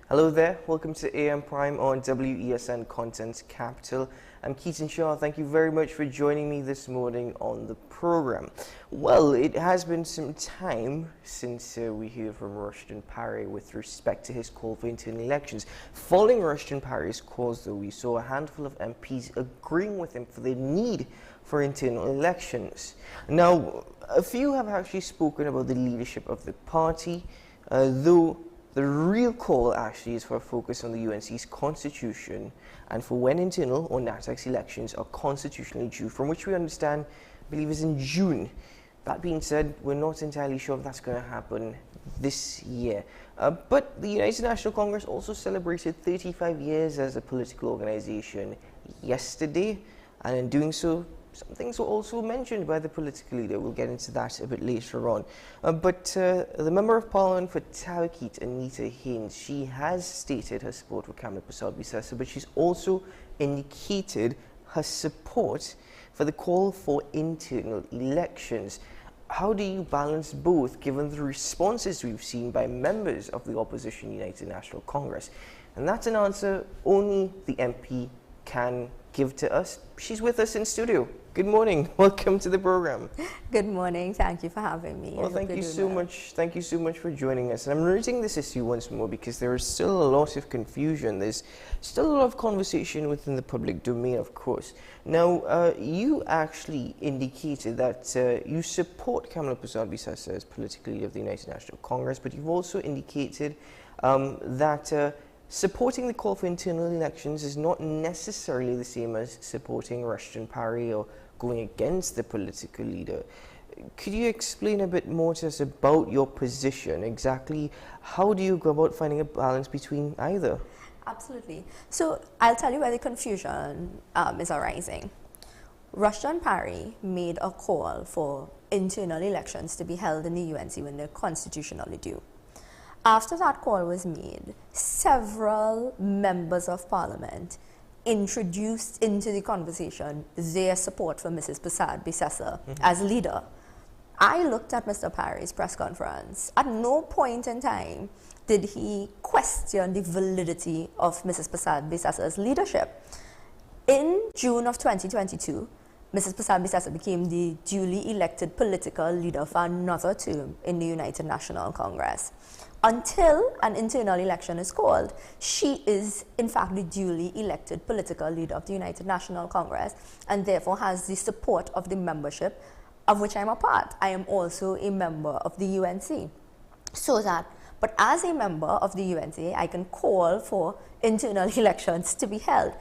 Hello there, welcome to AM Prime on WESN Content Capital. I'm Keaton Shaw. Thank you very much for joining me this morning on the program. Well, it has been some time since we heard from Rushton Parry with respect to his call for internal elections. Following Rushton Parry's calls, though, we saw a handful of MPs agreeing with him for the need for internal elections. Now, a few have actually spoken about the leadership of the party, though the real call actually is for a focus on the UNC's constitution and for when internal or NATAC's elections are constitutionally due, from which we understand, I believe, is in June. That being said, we're not entirely sure if that's going to happen this year. But the United National Congress also celebrated 35 years as a political organization yesterday, and in doing so, some things were also mentioned by the political leader. We'll get into that a bit later on. But the Member of Parliament for Tawakit, Anita Haynes, she has stated her support for Kamala Persad-Bissessar, but she's also indicated her support for the call for internal elections. How do you balance both, given the responses we've seen by members of the opposition United National Congress? And that's an answer only the MP can give to us. She's with us in studio. Good morning. Welcome to the program. Good morning. Thank you for having me. Well, thank you so much. Thank you so much for joining us. And I'm raising this issue once more because there is still a lot of confusion. There's still a lot of conversation within the public domain, of course. Now, you actually indicated that you support Kamala Persad-Bissessar as political leader of the United National Congress, but you've also indicated that supporting the call for internal elections is not necessarily the same as supporting Rushton Parry or going against the political leader. Could you explain a bit more to us about your position? Exactly how do you go about finding a balance between either? Absolutely. So I'll tell you where the confusion is arising. Rushton Parry made a call for internal elections to be held in the UNC when they're constitutionally due. After that call was made, several members of parliament introduced into the conversation their support for Mrs. Persad-Bissessar as leader. I looked at Mr. Parry's press conference. At no point in time did he question the validity of Mrs. Persad-Bissessar's leadership. In June of 2022, Mrs. Persad-Bissessar became the duly elected political leader for another term in the United National Congress. Until an internal election is called, she is in fact the duly elected political leader of the United National Congress and therefore has the support of the membership of which I'm a part. I am also a member of the UNC. But as a member of the UNC, I can call for internal elections to be held.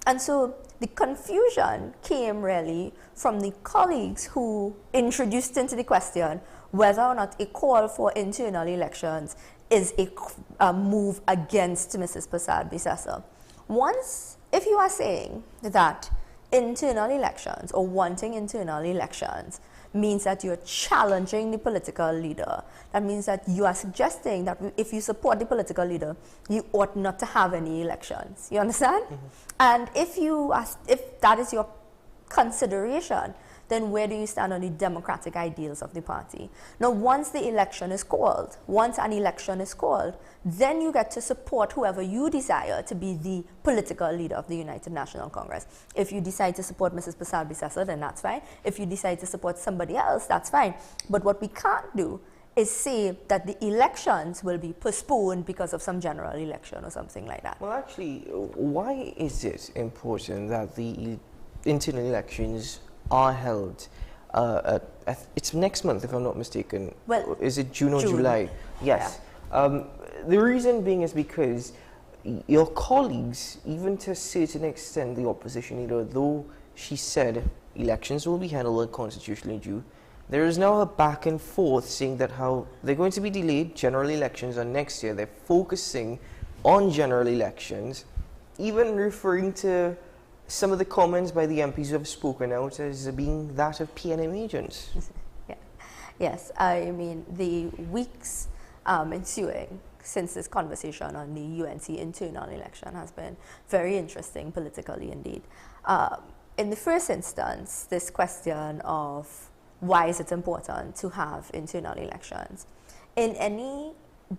And so the confusion came really from the colleagues who introduced into the question whether or not a call for internal elections is a move against Mrs. Persad-Bissessar. If you are saying that internal elections or wanting internal elections means that you're challenging the political leader, that means that you are suggesting that if you support the political leader, you ought not to have any elections. You understand? And if that is your consideration, then where do you stand on the democratic ideals of the party? Now, once an election is called, then you get to support whoever you desire to be the political leader of the United National Congress. If you decide to support Mrs. Persad-Bissessar, then that's fine. If you decide to support somebody else, that's fine. But what we can't do is say that the elections will be postponed because of some general election or something like that. Well, actually, why is it important that the internal elections are held? It's next month, if I'm not mistaken. Well, is it June or July? Yes. Yeah. The reason being is because your colleagues, even to a certain extent, the opposition leader, though she said elections will be held constitutionally due, there is now a back and forth saying that how they're going to be delayed. General elections are next year. They're focusing on general elections, even referring to some of the comments by the MPs who have spoken out as being that of PNM agents. Yeah. Yes, I mean, the weeks ensuing since this conversation on the UNC internal election has been very interesting politically indeed. In the first instance, this question of why is it important to have internal elections? In any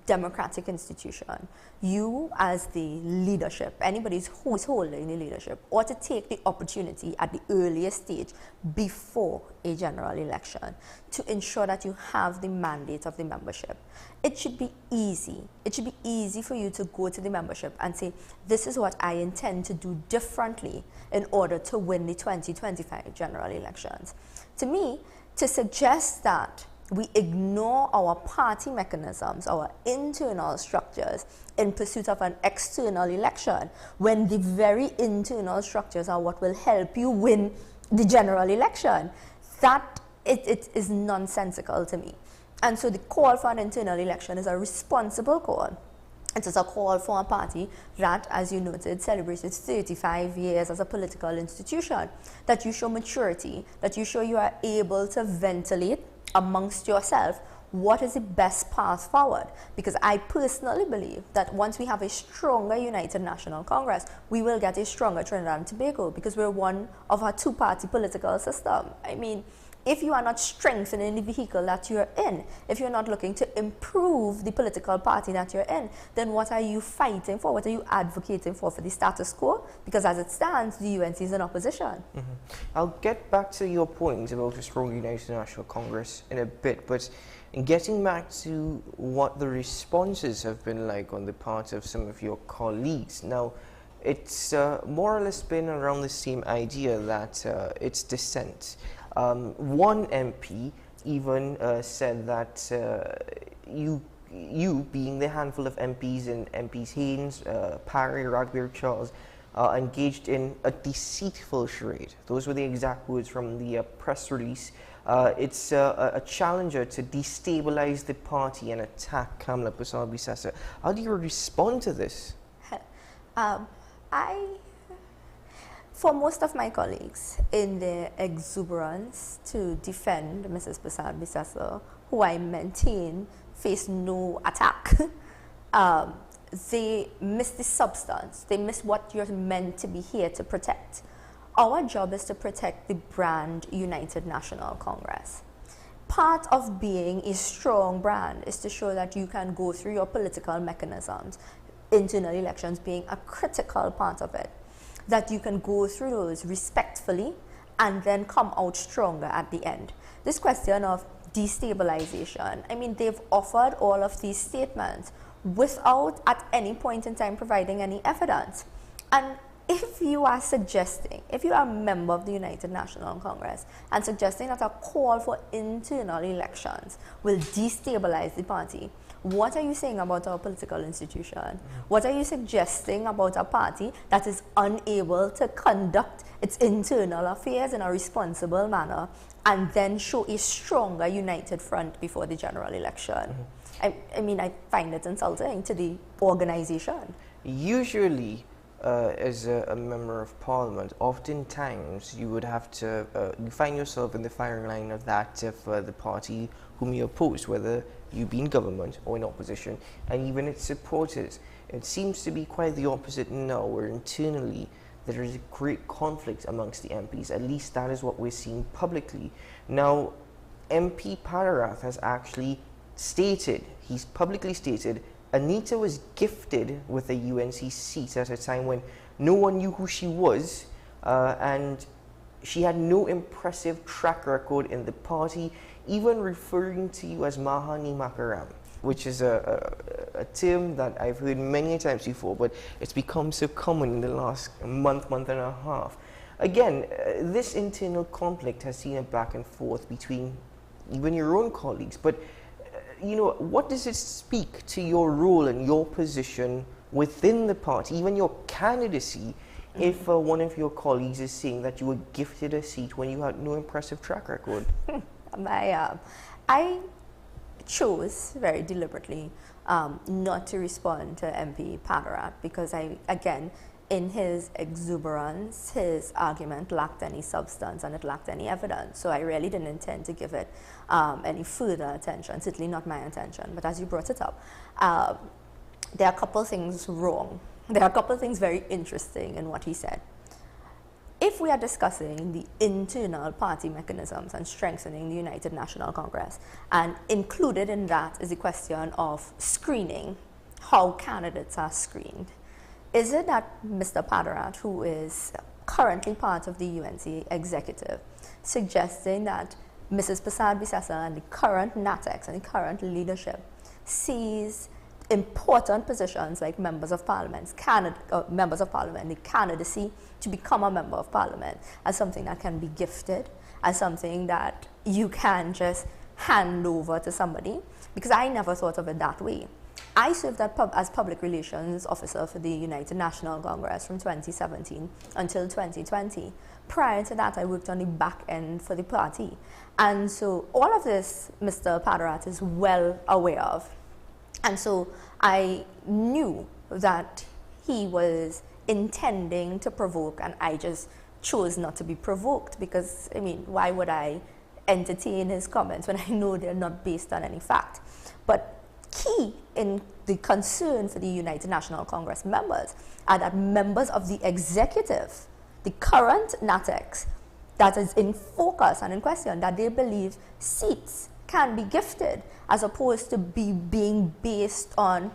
democratic institution, you as the leadership, anybody who's holding the leadership, ought to take the opportunity at the earliest stage before a general election to ensure that you have the mandate of the membership. It should be easy. It should be easy for you to go to the membership and say, this is what I intend to do differently in order to win the 2025 general elections. To me, to suggest that we ignore our party mechanisms, our internal structures in pursuit of an external election, when the very internal structures are what will help you win the general election, that it is nonsensical to me. And so the call for an internal election is a responsible call. It is a call for a party that, as you noted, celebrates its 35 years as a political institution, that you show maturity, that you show you are able to ventilate amongst yourself what is the best path forward. Because I personally believe that once we have a stronger United National Congress, we will get a stronger Trinidad and Tobago, because we're one of our two-party political system. I mean, if you are not strengthening the vehicle that you're in, if you're not looking to improve the political party that you're in, then what are you fighting for? What are you advocating for the status quo? Because as it stands, the UNC is in opposition. I'll get back to your point about a strong United National Congress in a bit, but in getting back to what the responses have been like on the part of some of your colleagues. Now, it's more or less been around the same idea that it's dissent. One MP even said that you being the handful of MPs and MPs Haynes, Parry, Radcliffe, Charles, engaged in a deceitful charade. Those were the exact words from the press release. It's a challenger to destabilize the party and attack Kamala Persad-Bissessar. How do you respond to this? For most of my colleagues, in their exuberance to defend Mrs. Persad-Bissessar, who I maintain face no attack, they miss the substance. They miss what you're meant to be here to protect. Our job is to protect the brand United National Congress. Part of being a strong brand is to show that you can go through your political mechanisms, internal elections being a critical part of it, that you can go through those respectfully and then come out stronger at the end. This question of destabilization, I mean, they've offered all of these statements without at any point in time providing any evidence. And if you are suggesting, if you are a member of the United National Congress and suggesting that a call for internal elections will destabilize the party, what are you saying about our political institution? What are you suggesting about a party that is unable to conduct its internal affairs in a responsible manner and then show a stronger united front before the general election? I mean, I find it insulting to the organization. Usually, as a member of parliament, oftentimes you would have to, you find yourself in the firing line of that of the party whom you oppose, whether you be in government or in opposition, and even its supporters. It seems to be quite the opposite now, where internally there is a great conflict amongst the MPs. At least that is what we're seeing publicly. Now, MP Padarath has actually stated, he's publicly stated, Anita was gifted with a UNC seat at a time when no one knew who she was, and she had no impressive track record in the party, even referring to you as Mahani Makaram, which is a term that I've heard many times before, but it's become so common in the last month and a half. Again, this internal conflict has seen a back and forth between even your own colleagues, but you know, what does it speak to your role and your position within the party, even your candidacy, if one of your colleagues is saying that you were gifted a seat when you had no impressive track record? I chose very deliberately not to respond to MP Padarath because again, in his exuberance, his argument lacked any substance and it lacked any evidence. So I really didn't intend to give it any further attention, certainly not my intention. But as you brought it up, there are a couple things wrong. There are a couple things very interesting in what he said. if we are discussing the internal party mechanisms and strengthening the United National Congress, and included in that is the question of screening, how candidates are screened, is it that Mr. Padarat, who is currently part of the UNC executive, suggesting that Mrs. Prasad-Bissessar and the current NATEX and the current leadership sees important positions like members of parliament, the candidacy to become a member of parliament as something that can be gifted, as something that you can just hand over to somebody? Because I never thought of it that way. I served as public relations officer for the United National Congress from 2017 until 2020. Prior to that, I worked on the back end for the party. And so all of this, Mr. Padarat is well aware of. And so I knew that he was intending to provoke, and I just chose not to be provoked because, I mean, why would I entertain his comments when I know they're not based on any fact? But key in the concern for the United National Congress members are that members of the executive, the current NATEX, that is in focus and in question, that they believe seats can be gifted as opposed to being based on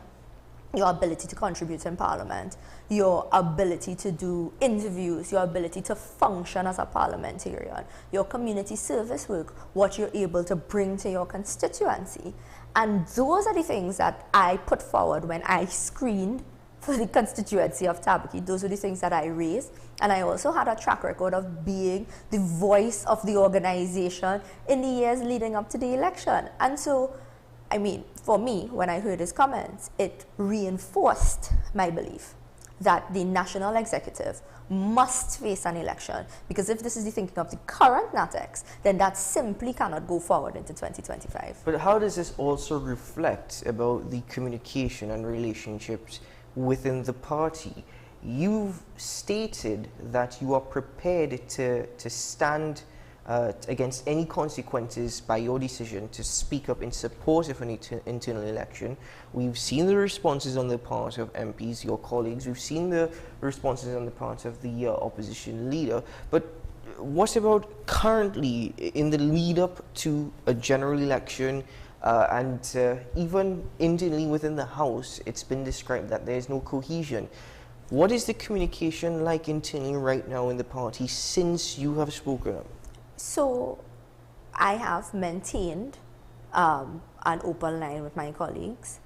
your ability to contribute in parliament, your ability to do interviews, your ability to function as a parliamentarian, your community service work, what you're able to bring to your constituency. And those are the things that I put forward when I screened for the constituency of Tabaki. Those were the things that I raised. And I also had a track record of being the voice of the organization in the years leading up to the election. And so, I mean, for me, when I heard his comments, it reinforced my belief that the national executive must face an election, because if this is the thinking of the current NATEX, then that simply cannot go forward into 2025. But how does this also reflect about the communication and relationships within the party? You've stated that you are prepared to stand against any consequences by your decision to speak up in support of an internal election. We've seen the responses on the part of MPs, your colleagues. We've seen the responses on the part of the opposition leader. But what about currently in the lead up to a general election and even internally within the House? It's been described that there's no cohesion. What is the communication like internally right now in the party since you have spoken up? So I have maintained an open line with my colleagues.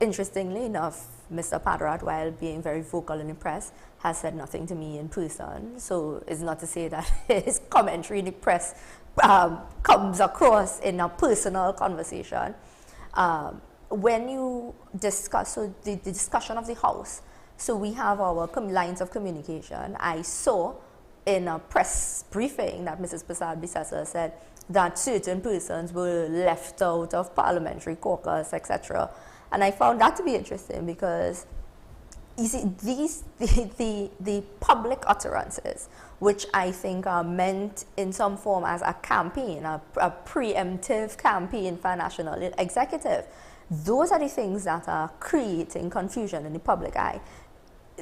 Interestingly enough, Mr. Padarat, while being very vocal in the press, has said nothing to me in person. So it's not to say that his commentary in the press comes across in a personal conversation. When you discuss, so the discussion of the House, so we have our lines of communication. I saw in a press briefing that Mrs. Prasad-Bissessar said that certain persons were left out of parliamentary caucus, etc. And I found that to be interesting because, you see, the public utterances, which I think are meant in some form as a campaign, a preemptive campaign for a national executive, those are the things that are creating confusion in the public eye.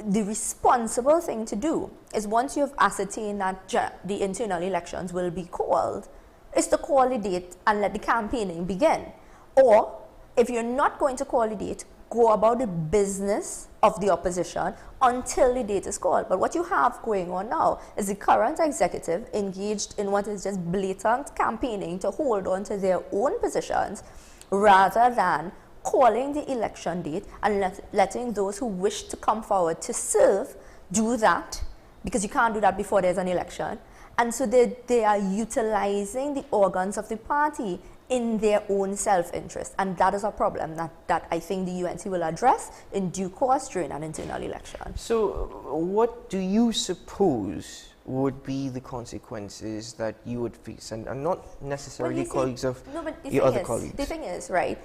The responsible thing to do is, once you've ascertained that the internal elections will be called, is to call the date and let the campaigning begin. Or, if you're not going to call the date, go about the business of the opposition until the date is called. But what you have going on now is the current executive engaged in what is just blatant campaigning to hold on to their own positions, rather than calling the election date and letting those who wish to come forward to serve do that, because you can't do that before there's an election. And so they are utilizing the organs of the party in their own self-interest. And that is a problem that I think the UNC will address in due course during an internal election. So what do you suppose would be the consequences that you would face? And not necessarily colleagues of your other colleagues. The thing is, right,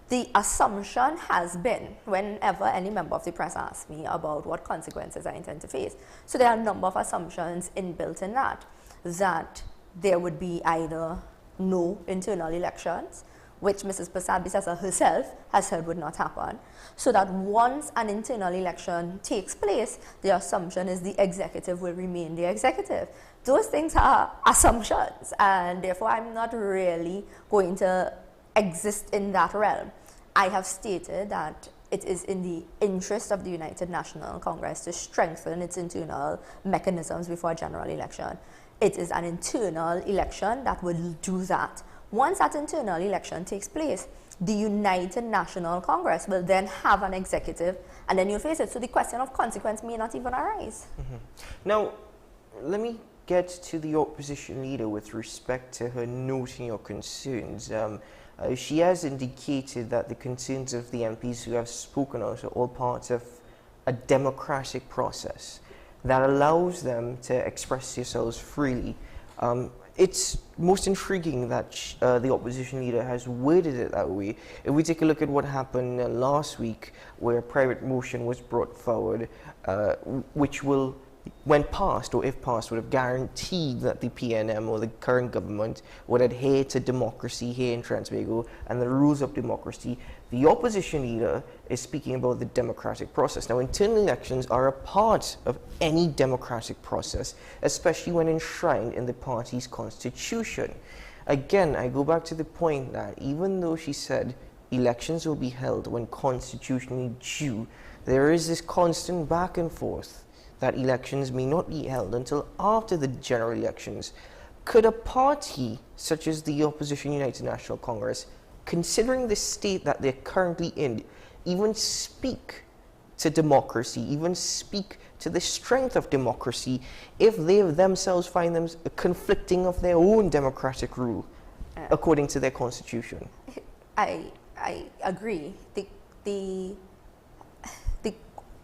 the assumption has been, whenever any member of the press asks me about what consequences I intend to face, so there are a number of assumptions inbuilt in that there would be either no internal elections, which Mrs. Prasad Bisasa herself has said would not happen, so that once an internal election takes place, the assumption is the executive will remain the executive. Those things are assumptions, and therefore I'm not really going to exist in that realm. I have stated that it is in the interest of the United National Congress to strengthen its internal mechanisms before a general election. It is an internal election that will do that. Once that internal election takes place, the United National Congress will then have an executive, and then you'll face it. So the question of consequence may not even arise. Now, let me get to the opposition leader with respect to her noting your concerns. She has indicated that the concerns of the MPs who have spoken out are all part of a democratic process that allows them to express themselves freely. It's most intriguing that the opposition leader has worded it that way. If we take a look at what happened last week, where a private motion was brought forward, which will, when passed, or if passed, would have guaranteed that the PNM or the current government would adhere to democracy here in Trinidad and the rules of democracy. The opposition leader is speaking about the democratic process. Now, internal elections are a part of any democratic process, especially when enshrined in the party's constitution. Again, I go back to the point that even though she said elections will be held when constitutionally due, there is this constant back and forth that elections may not be held until after the general elections. Could a party such as the opposition United National Congress, considering the state that they're currently in, even speak to democracy, even speak to the strength of democracy, if they themselves find them conflicting of their own democratic rule according to their constitution? I agree.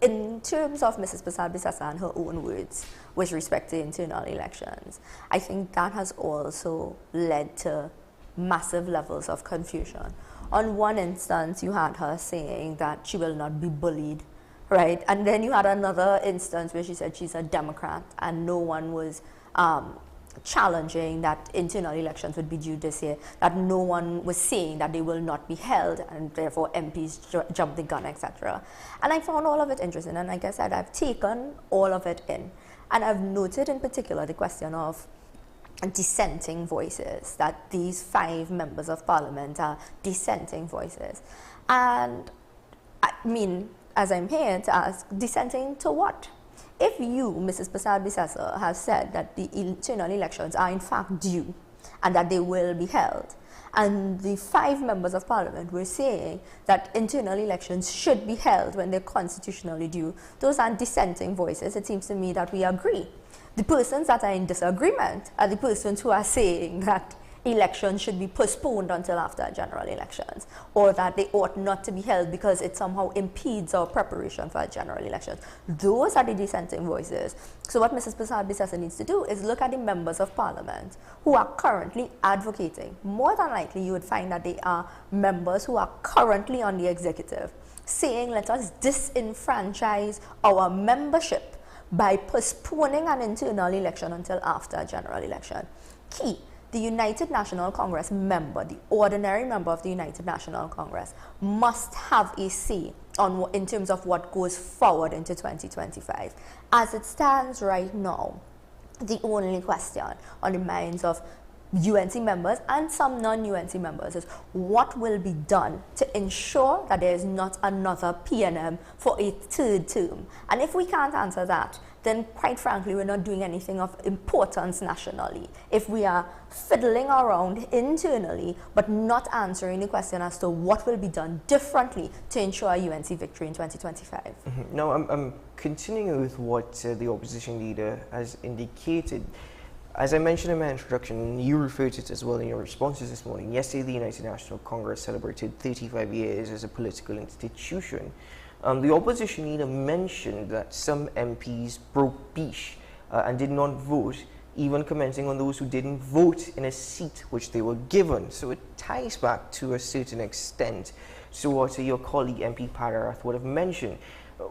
In terms of Mrs. Prasad Bisasa and her own words with respect to internal elections, I think that has also led to massive levels of confusion. On one instance, you had her saying that she will not be bullied, right? And then you had another instance where she said she's a Democrat and no one was challenging that internal elections would be due this year, that no one was saying that they will not be held and therefore MPs jump the gun, etc. And I found all of it interesting, and like I said, I've taken all of it in. And I've noted in particular the question of dissenting voices, that these 5 members of parliament are dissenting voices. And I mean, as I'm here to ask, dissenting to what? If you, Mrs. Prasad Bisasa, have said that the internal elections are in fact due and that they will be held, and the 5 members of parliament were saying that internal elections should be held when they're constitutionally due, those aren't dissenting voices. It seems to me that we agree. The persons that are in disagreement are the persons who are saying that elections should be postponed until after general elections, or that they ought not to be held because it somehow impedes our preparation for general elections. Those are the dissenting voices. So what Mrs. Prasad Bisasa needs to do is look at the members of parliament who are currently advocating. More than likely, you would find that they are members who are currently on the executive, saying, let us disenfranchise our membership by postponing an internal election until after a general election. Key. The United National Congress member, the ordinary member of the United National Congress, must have a say on in terms of what goes forward into 2025. As it stands right now, the only question on the minds of UNC members and some non-UNC members is what will be done to ensure that there is not another PNM for a 3rd term. And if we can't answer that, then quite frankly, we're not doing anything of importance nationally. If we are fiddling around internally, but not answering the question as to what will be done differently to ensure a UNC victory in 2025. Now, I'm continuing with what the opposition leader has indicated. As I mentioned in my introduction, and you referred to it as well in your responses this morning, yesterday the United National Congress celebrated 35 years as a political institution. The opposition leader mentioned that some MPs broke beach and did not vote, even commenting on those who didn't vote in a seat which they were given. So it ties back to a certain extent to what your colleague MP Padarath would have mentioned.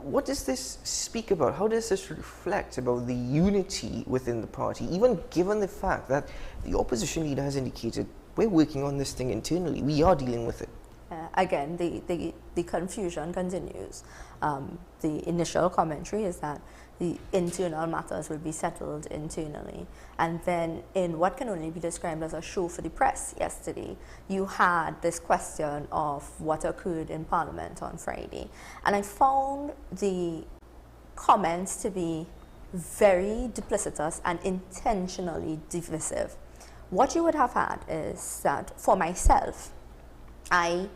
What does this speak about? How does this reflect about the unity within the party, even given the fact that the opposition leader has indicated we're working on this thing internally. We are dealing with it. Again, the confusion continues. The initial commentary is that the internal matters will be settled internally. And then in what can only be described as a show for the press yesterday, you had this question of what occurred in Parliament on Friday. And I found the comments to be very duplicitous and intentionally divisive. What you would have had is that, for myself, I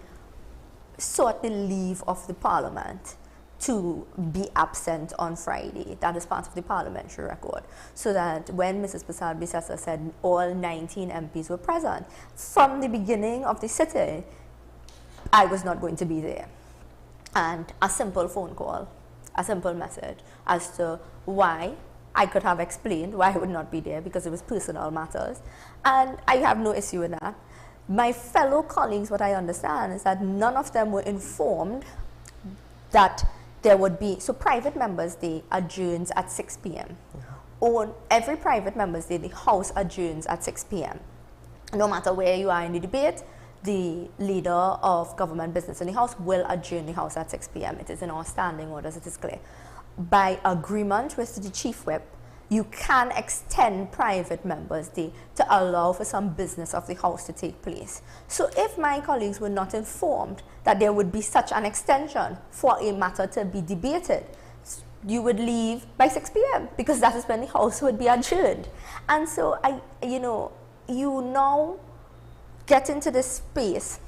sought the leave of the Parliament to be absent on Friday. That is part of the parliamentary record. So that when Mrs. Prasad-Bissessar said all 19 MPs were present, from the beginning of the sitting, I was not going to be there. And a simple phone call, a simple message as to why I could have explained why I would not be there, because it was personal matters. And I have no issue with that. My fellow colleagues, what I understand is that none of them were informed that there would be, so private members' day adjourns at 6 p.m. On every private members' day, the House adjourns at 6 p.m. No matter where you are in the debate, the leader of government business in the House will adjourn the House at 6 p.m. It is in our standing orders, it is clear. By agreement with the Chief Whip, you can extend private members' day to allow for some business of the House to take place. So if my colleagues were not informed that there would be such an extension for a matter to be debated, you would leave by 6 p.m. because that is when the House would be adjourned. And so, you now get into this space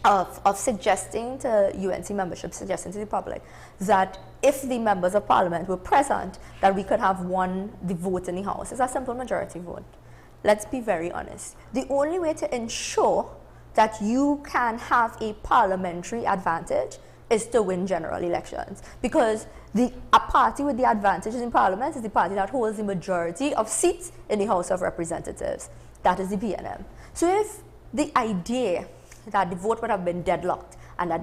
of suggesting to UNC membership, suggesting to the public that if the members of Parliament were present, that we could have won the vote in the House. It's a simple majority vote. Let's be very honest. The only way to ensure that you can have a parliamentary advantage is to win general elections, because a party with the advantages in Parliament is the party that holds the majority of seats in the House of Representatives. That is the BNM. So if the idea that the vote would have been deadlocked and that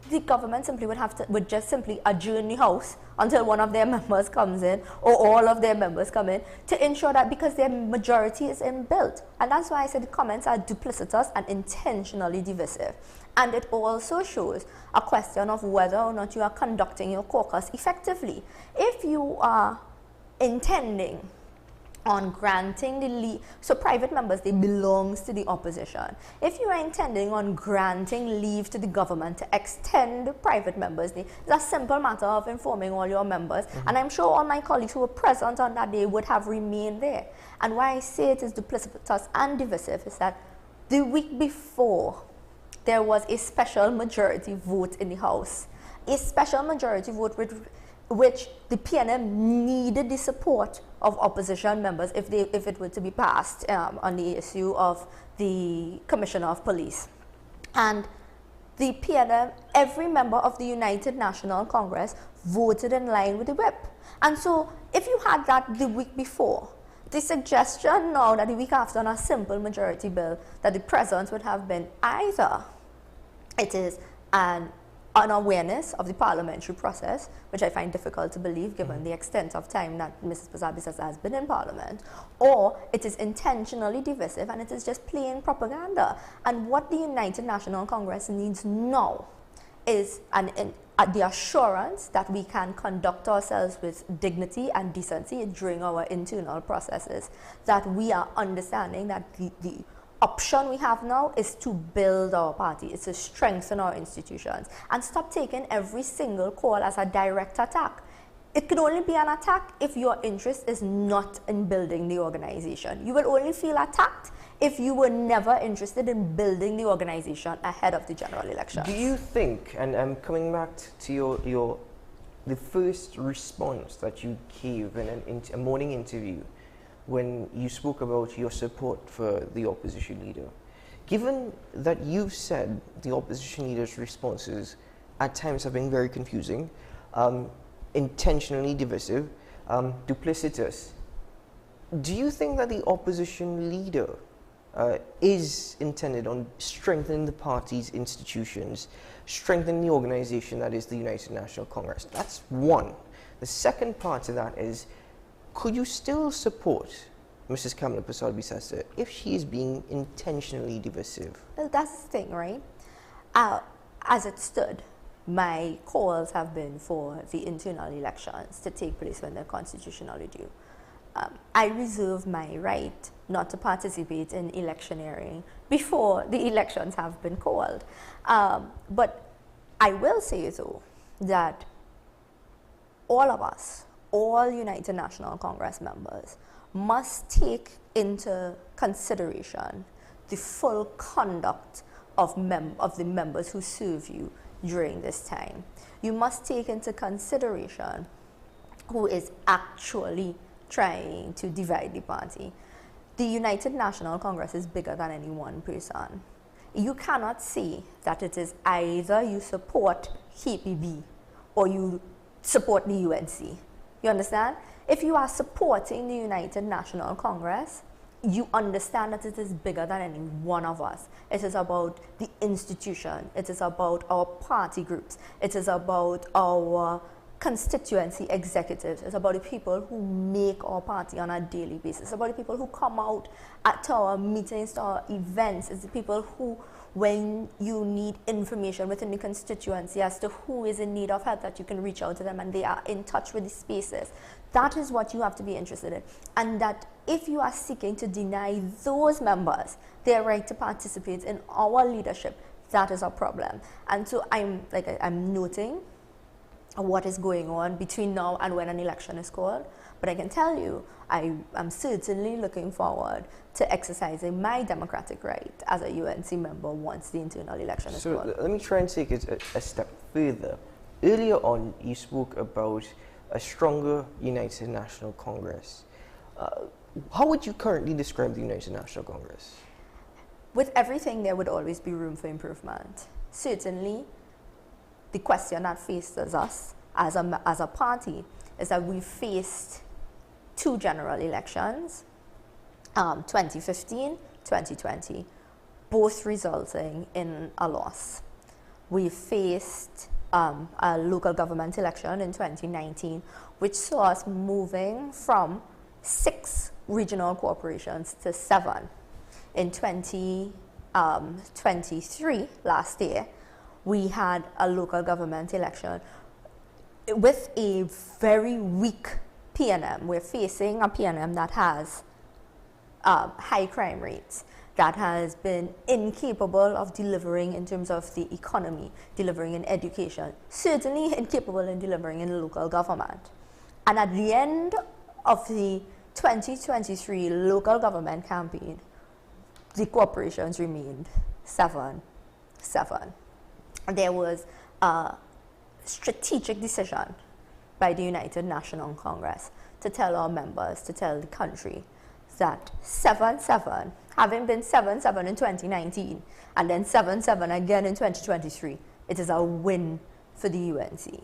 the government simply would just simply adjourn the House until one of their members comes in or all of their members come in, to ensure that, because their majority is inbuilt. And that's why I said the comments are duplicitous and intentionally divisive. And it also shows a question of whether or not you are conducting your caucus effectively. If you are intending on granting the leave, so private members, they belongs to the opposition. If you are intending on granting leave to the government to extend private members' day, it's a simple matter of informing all your members. And I'm sure all my colleagues who were present on that day would have remained there. And why I say it is duplicitous and divisive is that the week before, there was a special majority vote in the House. A special majority vote which the PNM needed the support of opposition members if it were to be passed on the issue of the Commissioner of Police. And the PNM, every member of the United National Congress voted in line with the whip. And so if you had that the week before, the suggestion now that the week after on a simple majority bill, that the presence would have been either it is an unawareness of the parliamentary process, which I find difficult to believe given the extent of time that Mrs. Prasad-Bissessar has been in Parliament, or it is intentionally divisive and it is just plain propaganda. And what the United National Congress needs now is the assurance that we can conduct ourselves with dignity and decency during our internal processes, that we are understanding that the option we have now is to build our party, is to strengthen our institutions, and stop taking every single call as a direct attack. It can only be an attack if your interest is not in building the organization. You will only feel attacked if you were never interested in building the organization ahead of the general election. Do you think, and I'm coming back to the first response that you gave in a morning interview, when you spoke about your support for the opposition leader, given that you've said the opposition leader's responses at times have been very confusing, intentionally divisive, duplicitous, do you think that the opposition leader is intended on strengthening the party's institutions, strengthening the organization that is the United National Congress? That's one. The second part of that is, could you still support Mrs. Kamala Prasad-Bissessar if she is being intentionally divisive? Well, that's the thing, right? As it stood, my calls have been for the internal elections to take place when they're constitutionally due. I reserve my right not to participate in electioneering before the elections have been called. But I will say, though, that all of us, all United National Congress members, must take into consideration the full conduct of the members who serve you during this time. You must take into consideration who is actually trying to divide the party. The United National Congress is bigger than any one person. You cannot say that it is either you support KPB or you support the UNC. You understand? If you are supporting the United National Congress, you understand that it is bigger than any one of us. It is about the institution. It is about our party groups. It is about our constituency executives. It's about the people who make our party on a daily basis. It's about the people who come out to our meetings, to our events. It's the people who, when you need information within the constituency as to who is in need of help, that you can reach out to them and they are in touch with the spaces. That is what you have to be interested in. And that if you are seeking to deny those members their right to participate in our leadership, that is a problem. And so I'm noting what is going on between now and when an election is called. But I can tell you, I am certainly looking forward to exercising my democratic right as a UNC member once the internal election is called. So let me try and take it a step further. Earlier on, you spoke about a stronger United National Congress. How would you currently describe the United National Congress? With everything, there would always be room for improvement. Certainly, the question that faces us as a party is that we faced two general elections, 2015, 2020, both resulting in a loss. We faced a local government election in 2019, which saw us moving from 6 regional corporations to 7. In 2023, last year, we had a local government election with a very weak PNM. We're facing a PNM that has high crime rates, that has been incapable of delivering in terms of the economy, delivering in education, certainly incapable in delivering in local government. And at the end of the 2023 local government campaign, the corporations remained 7. There was a strategic decision by the United National Congress to tell our members, to tell the country, that 7-7, having been 7-7 in 2019 and then 7-7 again in 2023, it is a win for the UNC.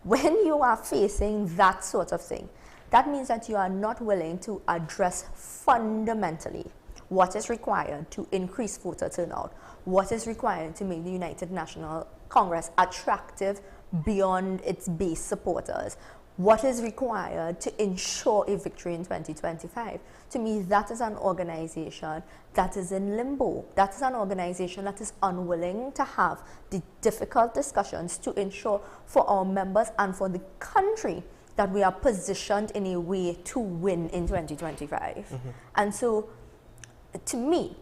When you are facing that sort of thing, that means that you are not willing to address fundamentally what is required to increase voter turnout, what is required to make the United National Congress attractive beyond its base supporters, what is required to ensure a victory in 2025. To me, that is an organization that is in limbo. That is an organization that is unwilling to have the difficult discussions to ensure for our members and for the country that we are positioned in a way to win in 2025. Mm-hmm. And so, to me,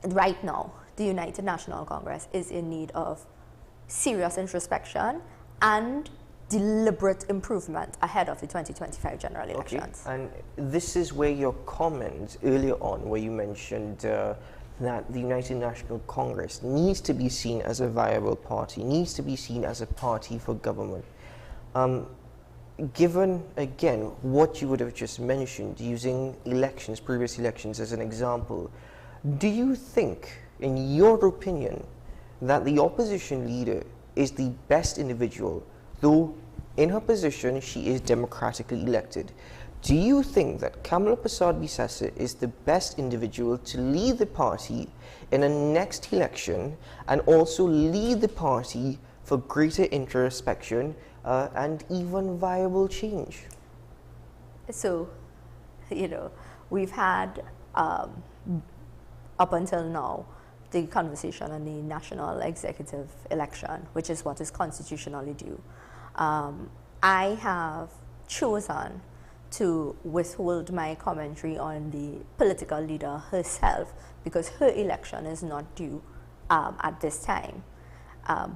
right now, the United National Congress is in need of serious introspection and deliberate improvement ahead of the 2025 general elections. Okay. And this is where your comment earlier on, where you mentioned that the United National Congress needs to be seen as a viable party, needs to be seen as a party for government. Given, again, what you would have just mentioned, using elections, previous elections as an example, do you think, in your opinion, that the opposition leader is the best individual, though in her position she is democratically elected? Do you think that Kamala Prasad-Bissessar is the best individual to lead the party in a next election and also lead the party for greater introspection and even viable change? So, we've had, up until now, the conversation on the national executive election, which is what is constitutionally due. I have chosen to withhold my commentary on the political leader herself because her election is not due at this time.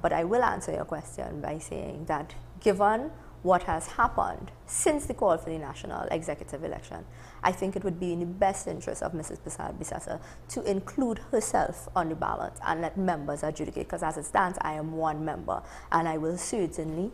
But I will answer your question by saying that given what has happened since the call for the national executive election, I think it would be in the best interest of Mrs. Bissassa to include herself on the ballot and let members adjudicate, because as it stands, I am one member, and I will certainly,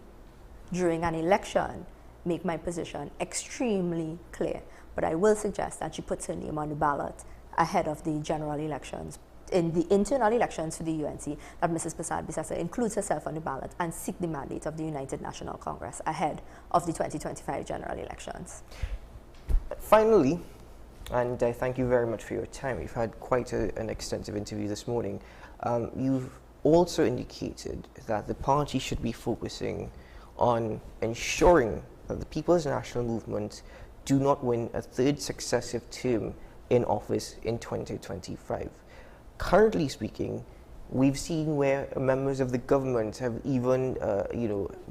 during an election, make my position extremely clear. But I will suggest that she puts her name on the ballot ahead of the general elections. In the internal elections for the UNC, that Mrs. Bissassa includes herself on the ballot and seek the mandate of the United National Congress ahead of the 2025 general elections. Finally, and I thank you very much for your time. We've had quite an extensive interview this morning. You've also indicated that the party should be focusing on ensuring that the People's National Movement do not win a third successive term in office in 2025. Currently speaking, we've seen where members of the government have even,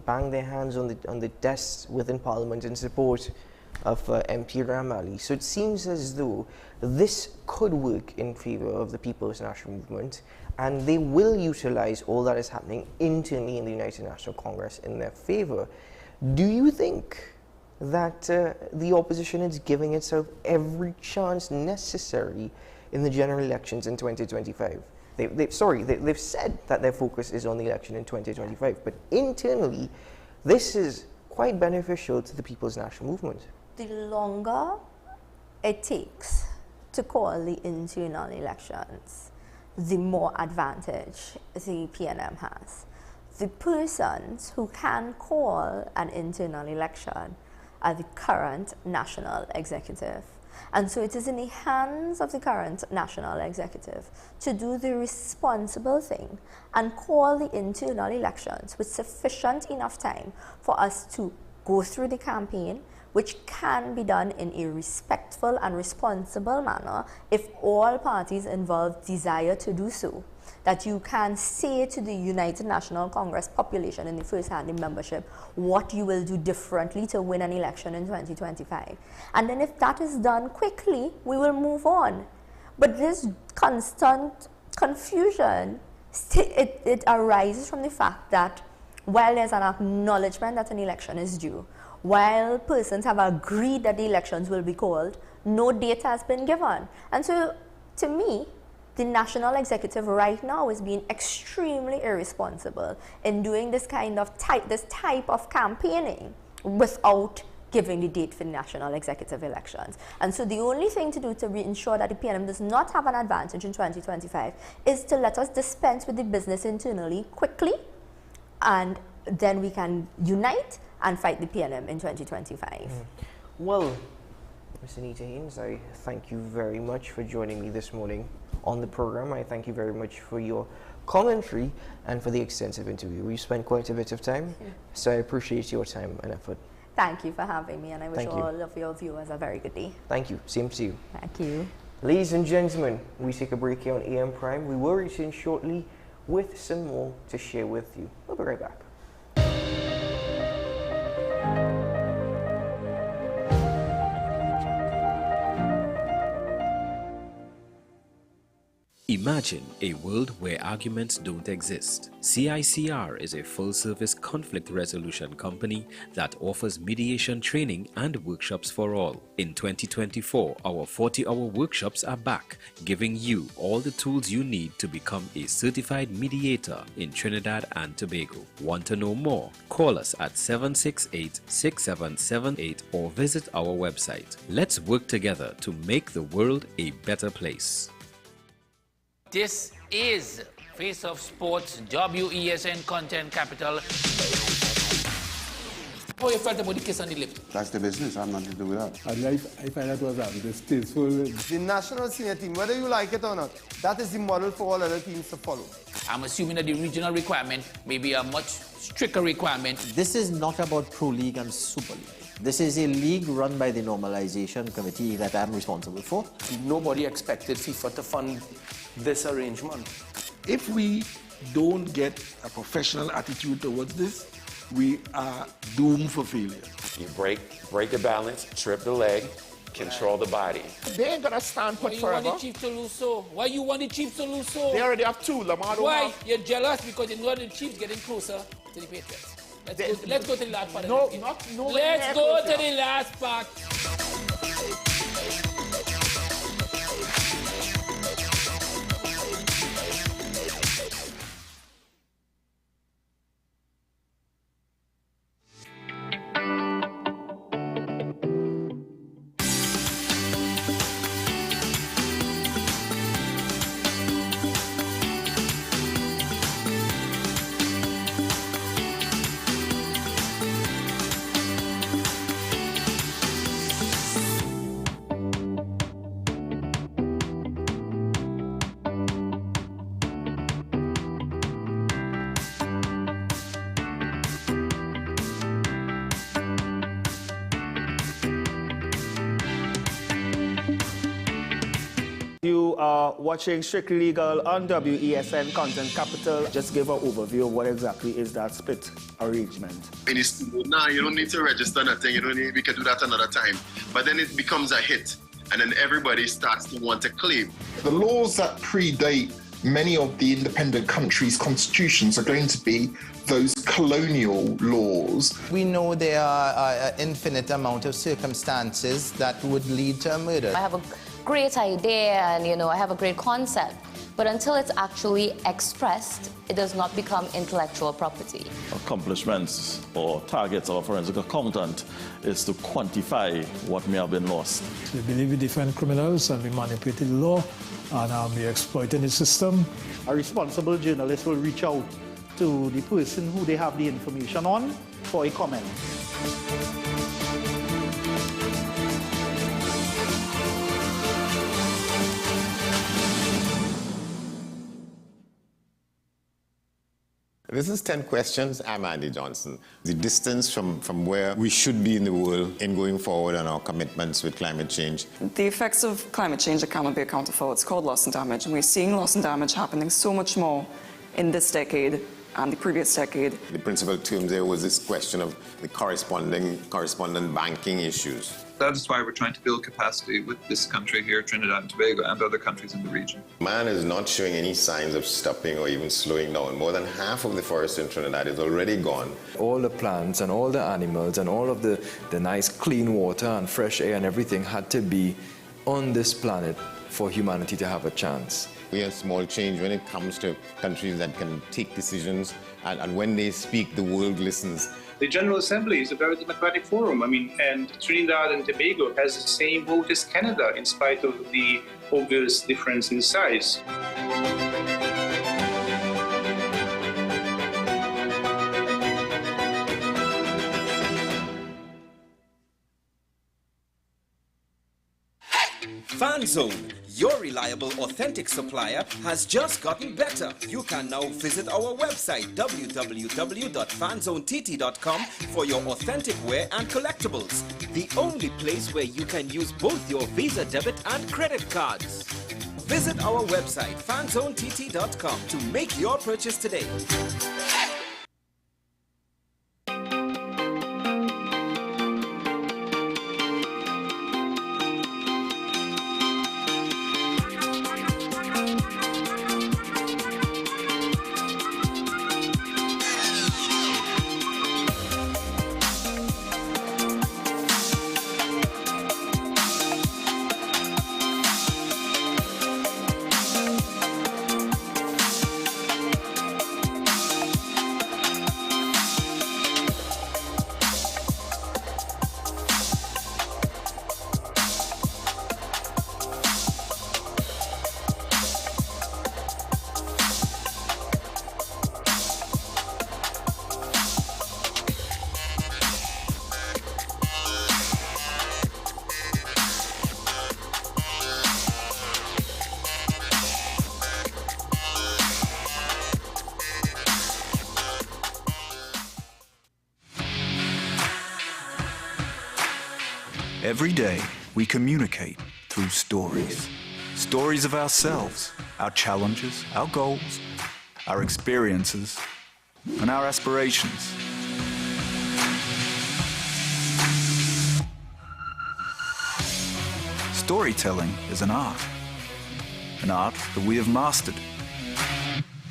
banged their hands on the desks within Parliament in support of MP So it seems as though this could work in favour of the People's National Movement, and they will utilise all that is happening internally in the United National Congress in their favour. Do you think that the opposition is giving itself every chance necessary in the general elections in 2025? They've said that their focus is on the election in 2025, but internally, this is quite beneficial to the People's National Movement. The longer it takes to call the internal elections, the more advantage the PNM has. The persons who can call an internal election are the current national executive. And so it is in the hands of the current national executive to do the responsible thing and call the internal elections with sufficient enough time for us to go through the campaign, which can be done in a respectful and responsible manner if all parties involved desire to do so. That you can say to the United National Congress population in the first-hand membership what you will do differently to win an election in 2025. And then if that is done quickly, we will move on. But this constant confusion, it arises from the fact that while there's an acknowledgement that an election is due, while persons have agreed that the elections will be called, no date has been given. And so, to me, the national executive right now is being extremely irresponsible in doing this type of campaigning without giving the date for the national executive elections. And so the only thing to do to ensure that the PNM does not have an advantage in 2025 is to let us dispense with the business internally quickly, and then we can unite and fight the PNM in 2025. Well, Ms. Anita Haynes, I thank you very much for joining me this morning on the program. I thank you very much for your commentary and for the extensive interview. We spent quite a bit of time, so I appreciate your time and effort. Thank you for having me, and I wish all of your viewers a very good day. Thank you. Same to you. Thank you. Ladies and gentlemen, we take a break here on AM Prime. We will return shortly with some more to share with you. We'll be right back. Imagine a world where arguments don't exist. CICR is a full-service conflict resolution company that offers mediation training and workshops for all. In 2024, our 40-hour workshops are back, giving you all the tools you need to become a certified mediator in Trinidad and Tobago. Want to know more? Call us at 768-6778 or visit our website. Let's work together to make the world a better place. This is Face of Sports, WESN Content Capital. How you felt about the kiss on the lip? That's the business. I'm nothing to do with that. I find that was distasteful. The national senior team, whether you like it or not, that is the model for all other teams to follow. I'm assuming that the regional requirement may be a much stricter requirement. This is not about Pro League and Super League. This is a league run by the Normalization Committee that I'm responsible for. Nobody expected FIFA to fund this arrangement. If we don't get a professional attitude towards this, we are doomed for failure. You break the balance, trip the leg, control the body. They ain't gonna stand put forever. Why you want the Chiefs to lose so? Why you want the Chiefs to lose so? They already have two. Lamar don't Why? have. You're jealous because you know the Chiefs getting closer to the Patriots. Let's go to the last part. No, of the game. no. Let's go to the last part. You are watching Strictly Legal on WESN Content Capital. Just give an overview of what exactly is that split arrangement. Nah, you don't need to register nothing. We can do that another time. But then it becomes a hit, and then everybody starts to want to claim. The laws that predate many of the independent countries' constitutions are going to be those colonial laws. We know there are an infinite amount of circumstances that would lead to a murder. I have a great idea and I have a great concept, but until it's actually expressed, it does not become intellectual property. Accomplishments or targets of a forensic accountant is to quantify what may have been lost. They believe we defend criminals and we manipulated the law and we exploiting the system. A responsible journalist will reach out to the person who they have the information on for a comment. This is 10 Questions. I'm Andy Johnson. The distance from where we should be in the world in going forward on our commitments with climate change. The effects of climate change that cannot be accounted for, it's called loss and damage. And we're seeing loss and damage happening so much more in this decade and the previous decade. The principal term there was this question of the correspondent banking issues. That is why we're trying to build capacity with this country here, Trinidad and Tobago, and other countries in the region. Man is not showing any signs of stopping or even slowing down. More than half of the forest in Trinidad is already gone. All the plants and all the animals and all of the nice clean water and fresh air and everything had to be on this planet for humanity to have a chance. We have small change when it comes to countries that can take decisions, and when they speak, the world listens. The General Assembly is a very democratic forum. And Trinidad and Tobago has the same vote as Canada, in spite of the obvious difference in size. FanZone, your reliable, authentic supplier, has just gotten better. You can now visit our website www.fanzonett.com for your authentic wear and collectibles. The only place where you can use both your Visa debit and credit cards. Visit our website fanzonett.com to make your purchase today. Every day, we communicate through stories. Stories of ourselves, our challenges, our goals, our experiences, and our aspirations. Storytelling is an art that we have mastered.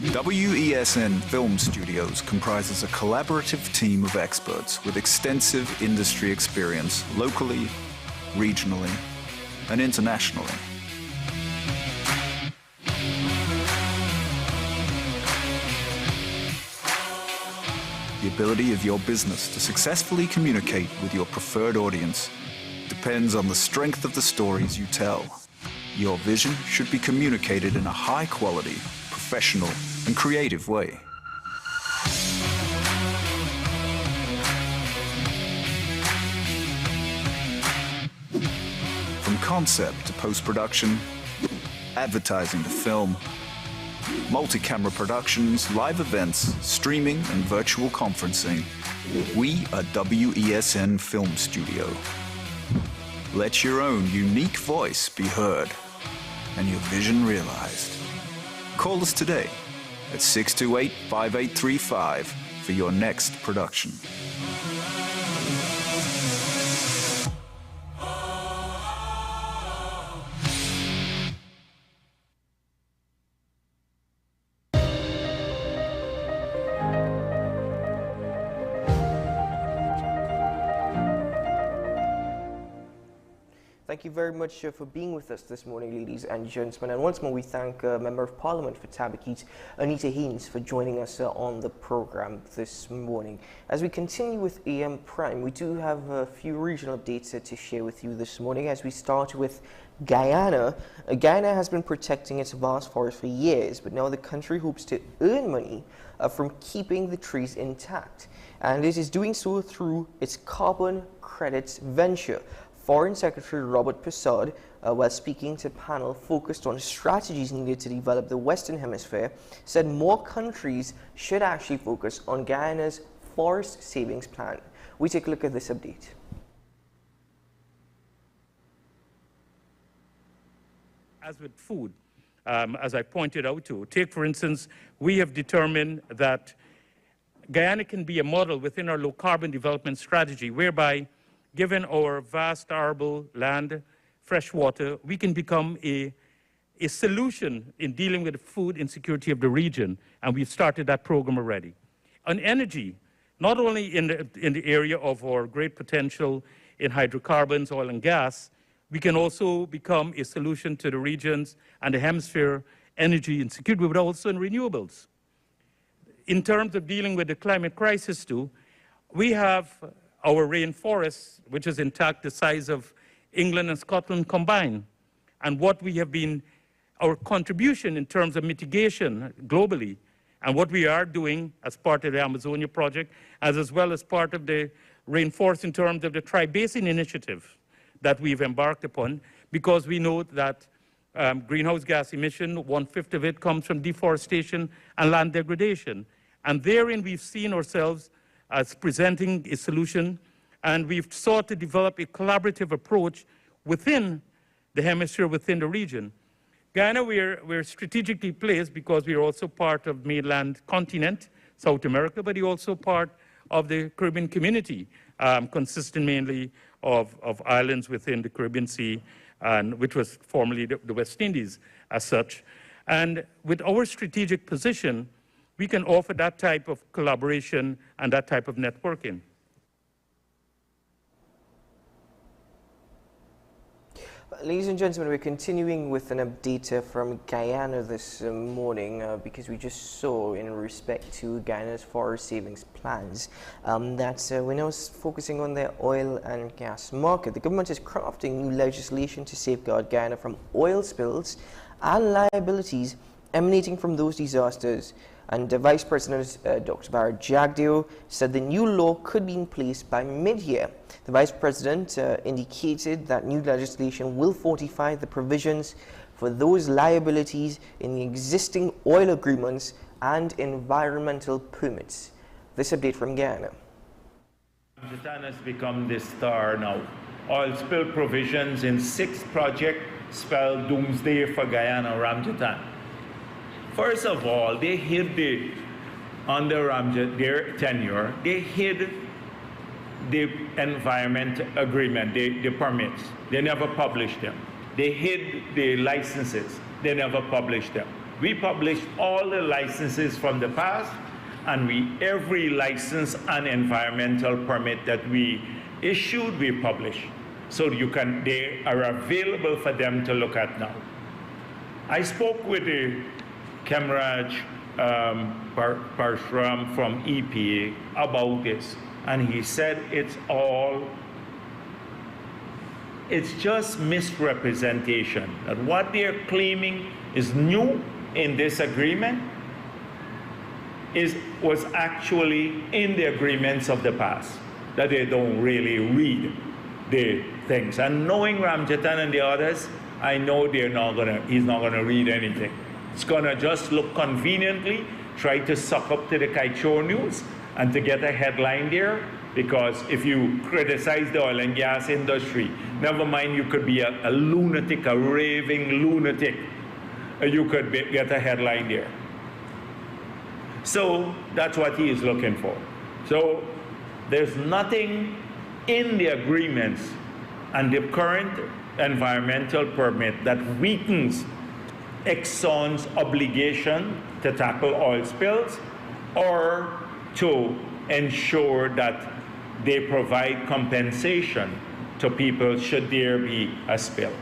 WESN Film Studios comprises a collaborative team of experts with extensive industry experience locally, regionally, and internationally. The ability of your business to successfully communicate with your preferred audience depends on the strength of the stories you tell. Your vision should be communicated in a high-quality, professional, and creative way. From concept to post-production, advertising to film, multi-camera productions, live events, streaming, and virtual conferencing, we are WESN Film Studio. Let your own unique voice be heard and your vision realized. Call us today at 628-5835 for your next production. Thank you very much for being with us this morning, ladies and gentlemen. And once more, we thank Member of Parliament for Tabaquite, Anita Haynes, for joining us on the program this morning. As we continue with AM Prime, we do have a few regional updates to share with you this morning. As we start with Guyana. Guyana has been protecting its vast forest for years, but now the country hopes to earn money from keeping the trees intact. And it is doing so through its carbon credits venture. Foreign Secretary Robert Persaud, while speaking to a panel focused on strategies needed to develop the Western Hemisphere, said more countries should actually focus on Guyana's forest savings plan. We take a look at this update. As with food, as I pointed out to, take for instance, we have determined that Guyana can be a model within our low carbon development strategy, whereby given our vast arable land, fresh water, we can become a solution in dealing with the food insecurity of the region, and we've started that program already. On energy, not only in the area of our great potential in hydrocarbons, oil and gas, we can also become a solution to the regions and the hemisphere energy insecurity, but also in renewables. In terms of dealing with the climate crisis too, we have our rainforests, which is intact, the size of England and Scotland combined. And what we have been, our contribution in terms of mitigation globally, and what we are doing as part of the Amazonia project, as well as part of the rainforest in terms of the Tri-Basin Initiative that we've embarked upon, because we know that greenhouse gas emission, 1/5 of it comes from deforestation and land degradation. And therein we've seen ourselves as presenting a solution, and we've sought to develop a collaborative approach within the hemisphere, within the region. Guyana, we're strategically placed because we're also part of mainland continent, South America, but we're also part of the Caribbean community, consisting mainly of islands within the Caribbean Sea, and which was formerly the West Indies as such. And with our strategic position, we can offer that type of collaboration and that type of networking. Ladies and gentlemen, we're continuing with an update from Guyana this morning because we just saw in respect to Guyana's forest savings plans that we're now focusing on their oil and gas market. The government is crafting new legislation to safeguard Guyana from oil spills and liabilities emanating from those disasters. And Vice President Dr. Barrett Jagdeo said the new law could be in place by mid-year. The Vice President indicated that new legislation will fortify the provisions for those liabilities in the existing oil agreements and environmental permits. This update from Guyana. The sun has become the star now oil spill provisions in 6 projects spell doomsday for Guyana Ramjatan. First of all, they hid under their tenure, they hid the environment agreement, the permits. They never published them. They hid the licenses. They never published them. We published all the licenses from the past, and every license and environmental permit that we issued, we publish. So they are available for them to look at now. I spoke with the Kemraj Parshram from EPA about this, and he said it's just misrepresentation, that what they're claiming is new in this agreement was actually in the agreements of the past, that they don't really read the things. And knowing Ramjatan and the others, I know he's not gonna read anything. It's gonna just look conveniently, try to suck up to the Kaichor news and to get a headline there, because if you criticize the oil and gas industry, never mind you could be a lunatic, a raving lunatic, you could get a headline there. So that's what he is looking for. So there's nothing in the agreements and the current environmental permit that weakens Exxon's obligation to tackle oil spills or to ensure that they provide compensation to people should there be a spill.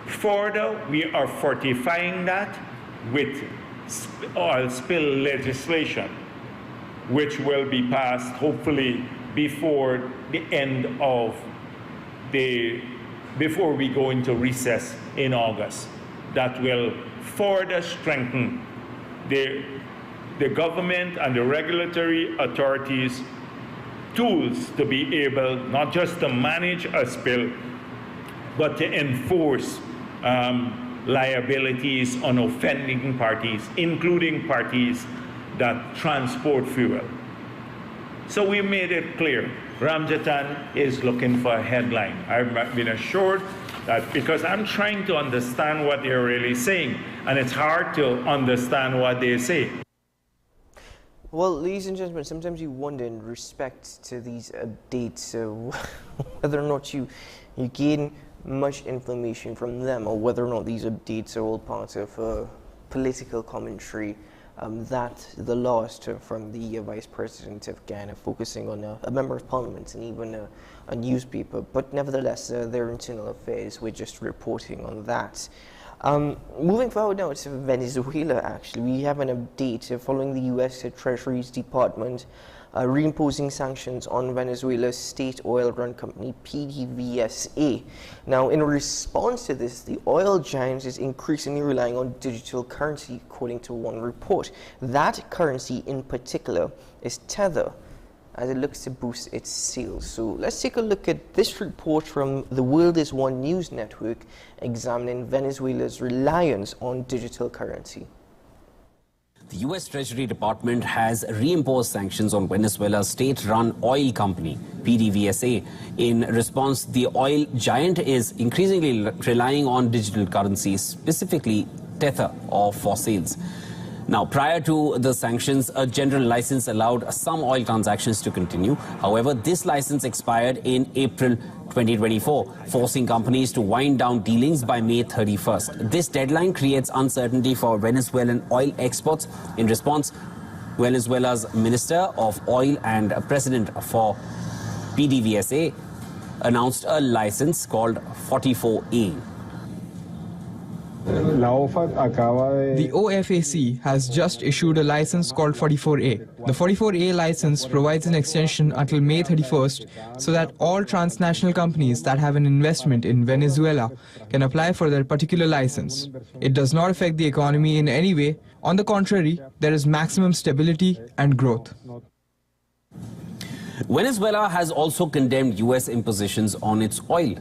Further, we are fortifying that with oil spill legislation, which will be passed hopefully before the end of before we go into recess in August. That will further strengthen the government and the regulatory authorities' tools to be able not just to manage a spill, but to enforce liabilities on offending parties, including parties that transport fuel. So we made it clear, Ramjatan is looking for a headline. I've been assured that, because I'm trying to understand what they're really saying, and it's hard to understand what they say. Well, ladies and gentlemen, sometimes you wonder in respect to these updates whether or not you gain much information from them, or whether or not these updates are all part of political commentary that the last from the Vice President of Ghana, focusing on a Member of Parliament and even a newspaper. But nevertheless, their internal affairs, we're just reporting on that. Moving forward now to Venezuela, actually, we have an update following the U.S. Treasury's Department reimposing sanctions on Venezuela's state oil-run company PDVSA. Now, in response to this, the oil giant is increasingly relying on digital currency, according to one report. That currency in particular is Tether, as it looks to boost its sales. So let's take a look at this report from the World is One news network examining Venezuela's reliance on digital currency. The U.S. Treasury Department has reimposed sanctions on Venezuela's state-run oil company, PDVSA. In response, the oil giant is increasingly relying on digital currencies, specifically Tether for sales. Now, prior to the sanctions, a general license allowed some oil transactions to continue. However, this license expired in April 2024, forcing companies to wind down dealings by May 31st. This deadline creates uncertainty for Venezuelan oil exports. In response, Venezuela's Minister of Oil and President for PDVSA announced a license called 44A. The OFAC has just issued a license called 44A. The 44A license provides an extension until May 31st so that all transnational companies that have an investment in Venezuela can apply for their particular license. It does not affect the economy in any way. On the contrary, there is maximum stability and growth. Venezuela has also condemned U.S. impositions on its oil.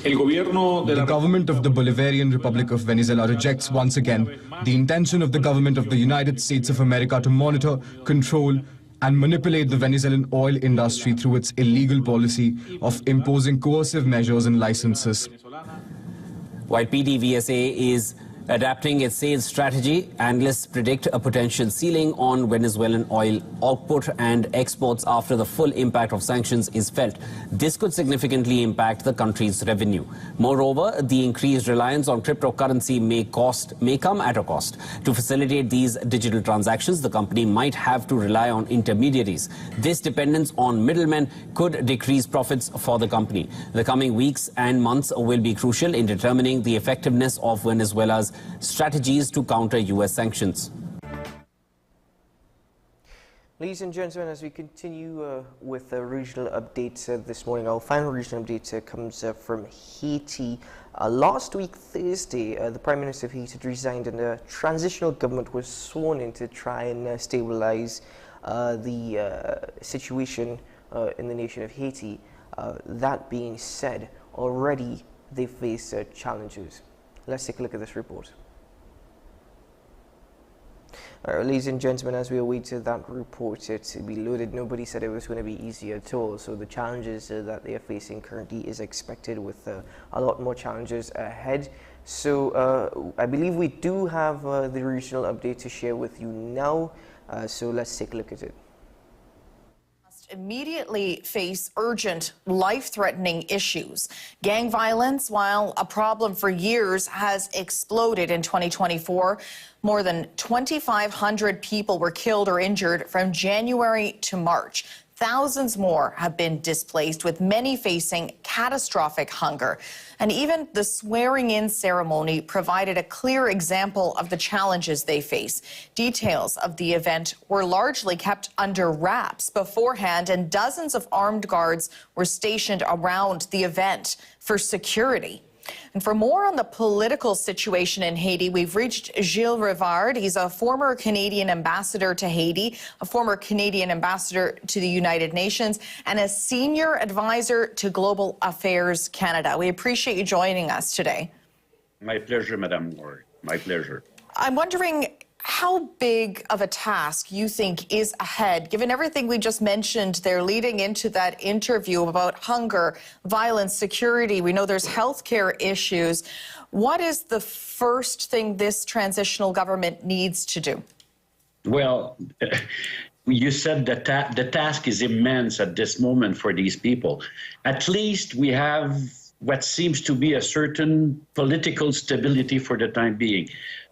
The government of the Bolivarian Republic of Venezuela rejects once again the intention of the government of the United States of America to monitor, control, and manipulate the Venezuelan oil industry through its illegal policy of imposing coercive measures and licenses. While PDVSA is adapting its sales strategy, analysts predict a potential ceiling on Venezuelan oil output and exports after the full impact of sanctions is felt. This could significantly impact the country's revenue. Moreover, the increased reliance on cryptocurrency may come at a cost. To facilitate these digital transactions, the company might have to rely on intermediaries. This dependence on middlemen could decrease profits for the company. The coming weeks and months will be crucial in determining the effectiveness of Venezuela's strategies to counter U.S. sanctions. Ladies and gentlemen, as we continue with regional updates this morning, our final regional update comes from Haiti. Last week, Thursday, the Prime Minister of Haiti resigned and a transitional government was sworn in to try and stabilize the situation in the nation of Haiti. That being said, already they face challenges. Let's take a look at this report. Ladies and gentlemen, as we awaited that report to be loaded, nobody said it was going to be easy at all. So the challenges that they are facing currently is expected, with a lot more challenges ahead. So I believe we do have the regional update to share with you now. So let's take a look at it. Immediately face urgent, life-threatening issues. Gang violence, while a problem for years, has exploded in 2024. More than 2,500 people were killed or injured from January to March. Thousands more have been displaced, with many facing catastrophic hunger. And even the swearing-in ceremony provided a clear example of the challenges they face. Details of the event were largely kept under wraps beforehand, and dozens of armed guards were stationed around the event for security. And for more on the political situation in Haiti, we've reached Gilles Rivard. He's a former Canadian ambassador to Haiti, a former Canadian ambassador to the United Nations, and a senior advisor to Global Affairs Canada. We appreciate you joining us today. My pleasure, Madam Ward. My pleasure. I'm wondering how big of a task you think is ahead, given everything we just mentioned there leading into that interview about hunger, violence, security. We know there's healthcare issues. What is the first thing this transitional government needs to do? Well, you said that the task is immense at this moment for these people. At least we have what seems to be a certain political stability for the time being.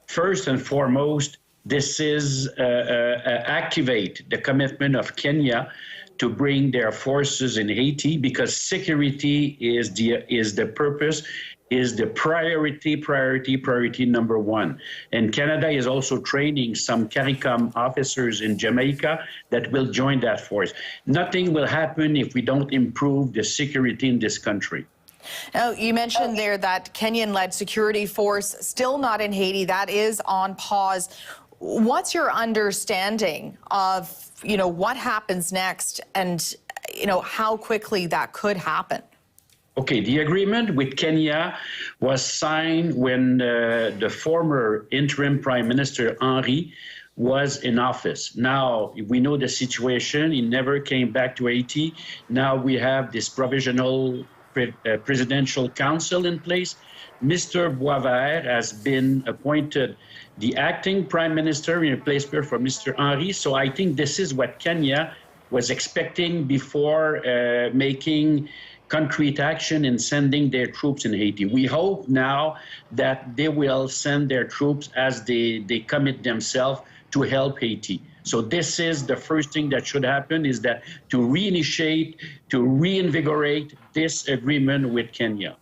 First and foremost, this is activate the commitment of Kenya to bring their forces in Haiti, because security is the purpose, is the priority number one. And Canada is also training some CARICOM officers in Jamaica that will join that force. Nothing will happen if we don't improve the security in this country. Now, you mentioned there that Kenyan-led security force still not in Haiti. That is on pause. What's your understanding of, what happens next and, how quickly that could happen? Okay, the agreement with Kenya was signed when the former interim Prime Minister, Henry, was in office. Now, we know the situation. He never came back to Haiti. Now we have this provisional presidential council in place. Mr. Boisvert has been appointed the acting prime minister in replacement for Mr. Henry. So I think this is what Kenya was expecting before making concrete action and sending their troops in Haiti. We hope now that they will send their troops as they commit themselves to help Haiti. So this is the first thing that should happen, is that to reinitiate, to reinvigorate this agreement with Kenya.